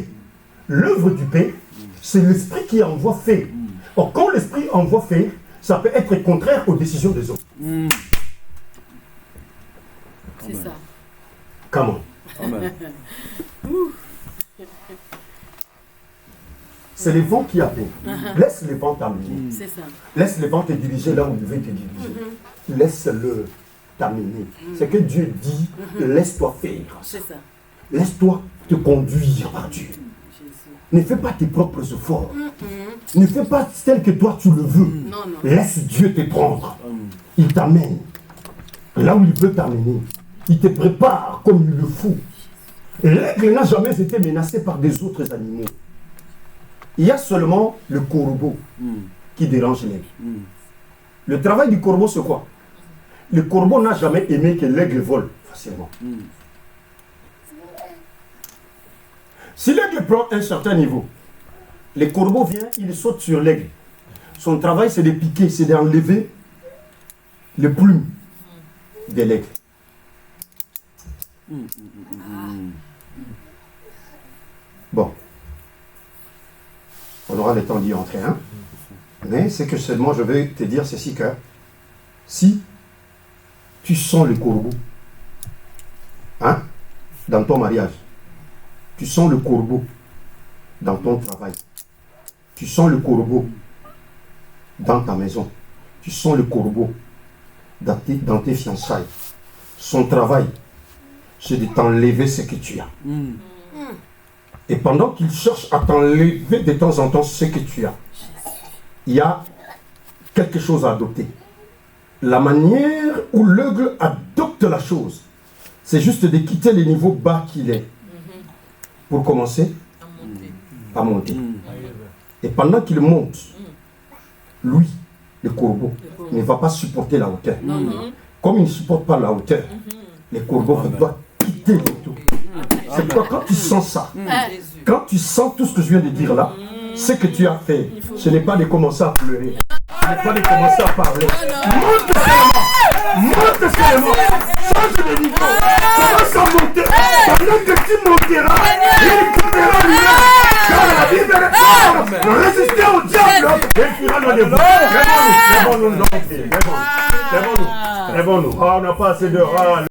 S1: L'œuvre du Père, c'est l'esprit qui envoie faire. Or, quand l'esprit envoie faire, ça peut être contraire aux décisions des hommes.
S3: C'est ça.
S1: Comment?
S6: Amen.
S1: C'est les vents qui appellent. Laisse les vents t'amener.
S3: C'est ça.
S1: Laisse les vents te diriger là où il veut te diriger. Laisse-le t'amener. C'est que Dieu dit, laisse-toi faire.
S3: C'est ça.
S1: Laisse-toi te conduire par Dieu.
S3: Jésus.
S1: Ne fais pas tes propres efforts. Ne fais pas tel que toi tu le veux.
S3: Non, non.
S1: Laisse Dieu te prendre. Il t'amène là où il veut t'amener. Il te prépare comme il le faut. L'aigle n'a jamais été menacé par des autres animaux. Il y a seulement le corbeau qui dérange l'aigle. Le travail du corbeau, c'est quoi? Le corbeau n'a jamais aimé que l'aigle vole facilement. Si l'aigle prend un certain niveau, le corbeau vient, il saute sur l'aigle. Son travail, c'est de piquer, c'est d'enlever les plumes de l'aigle. Bon. On aura le temps d'y entrer, hein? Mais c'est que seulement je vais te dire ceci que si tu sens le corbeau, hein, dans ton mariage, tu sens le corbeau dans ton travail, tu sens le corbeau dans ta maison, tu sens le corbeau dans tes fiançailles, son travail, c'est de t'enlever ce que tu as. Et pendant qu'il cherche à t'enlever de temps en temps ce que tu as, il y a quelque chose à adopter. La manière où l'aigle adopte la chose, c'est juste de quitter le niveau bas qu'il est pour commencer à monter. Et pendant qu'il monte, lui, le corbeau, ne va pas supporter la hauteur. Comme il ne supporte pas la hauteur, le corbeau doit quitter le tout. C'est pourquoi quand tu sens ça, quand tu sens tout ce que je viens de dire là, ce que tu as fait, ce n'est pas de commencer à pleurer, ce n'est pas de commencer à parler. Monte seulement, change de niveau, commence à monter, pendant que tu monteras, il tombera lui-même. Car la Bible est résister au diable, et il fera nos devoirs. Lèvons-nous, lèvons-nous, on n'a pas assez de râle.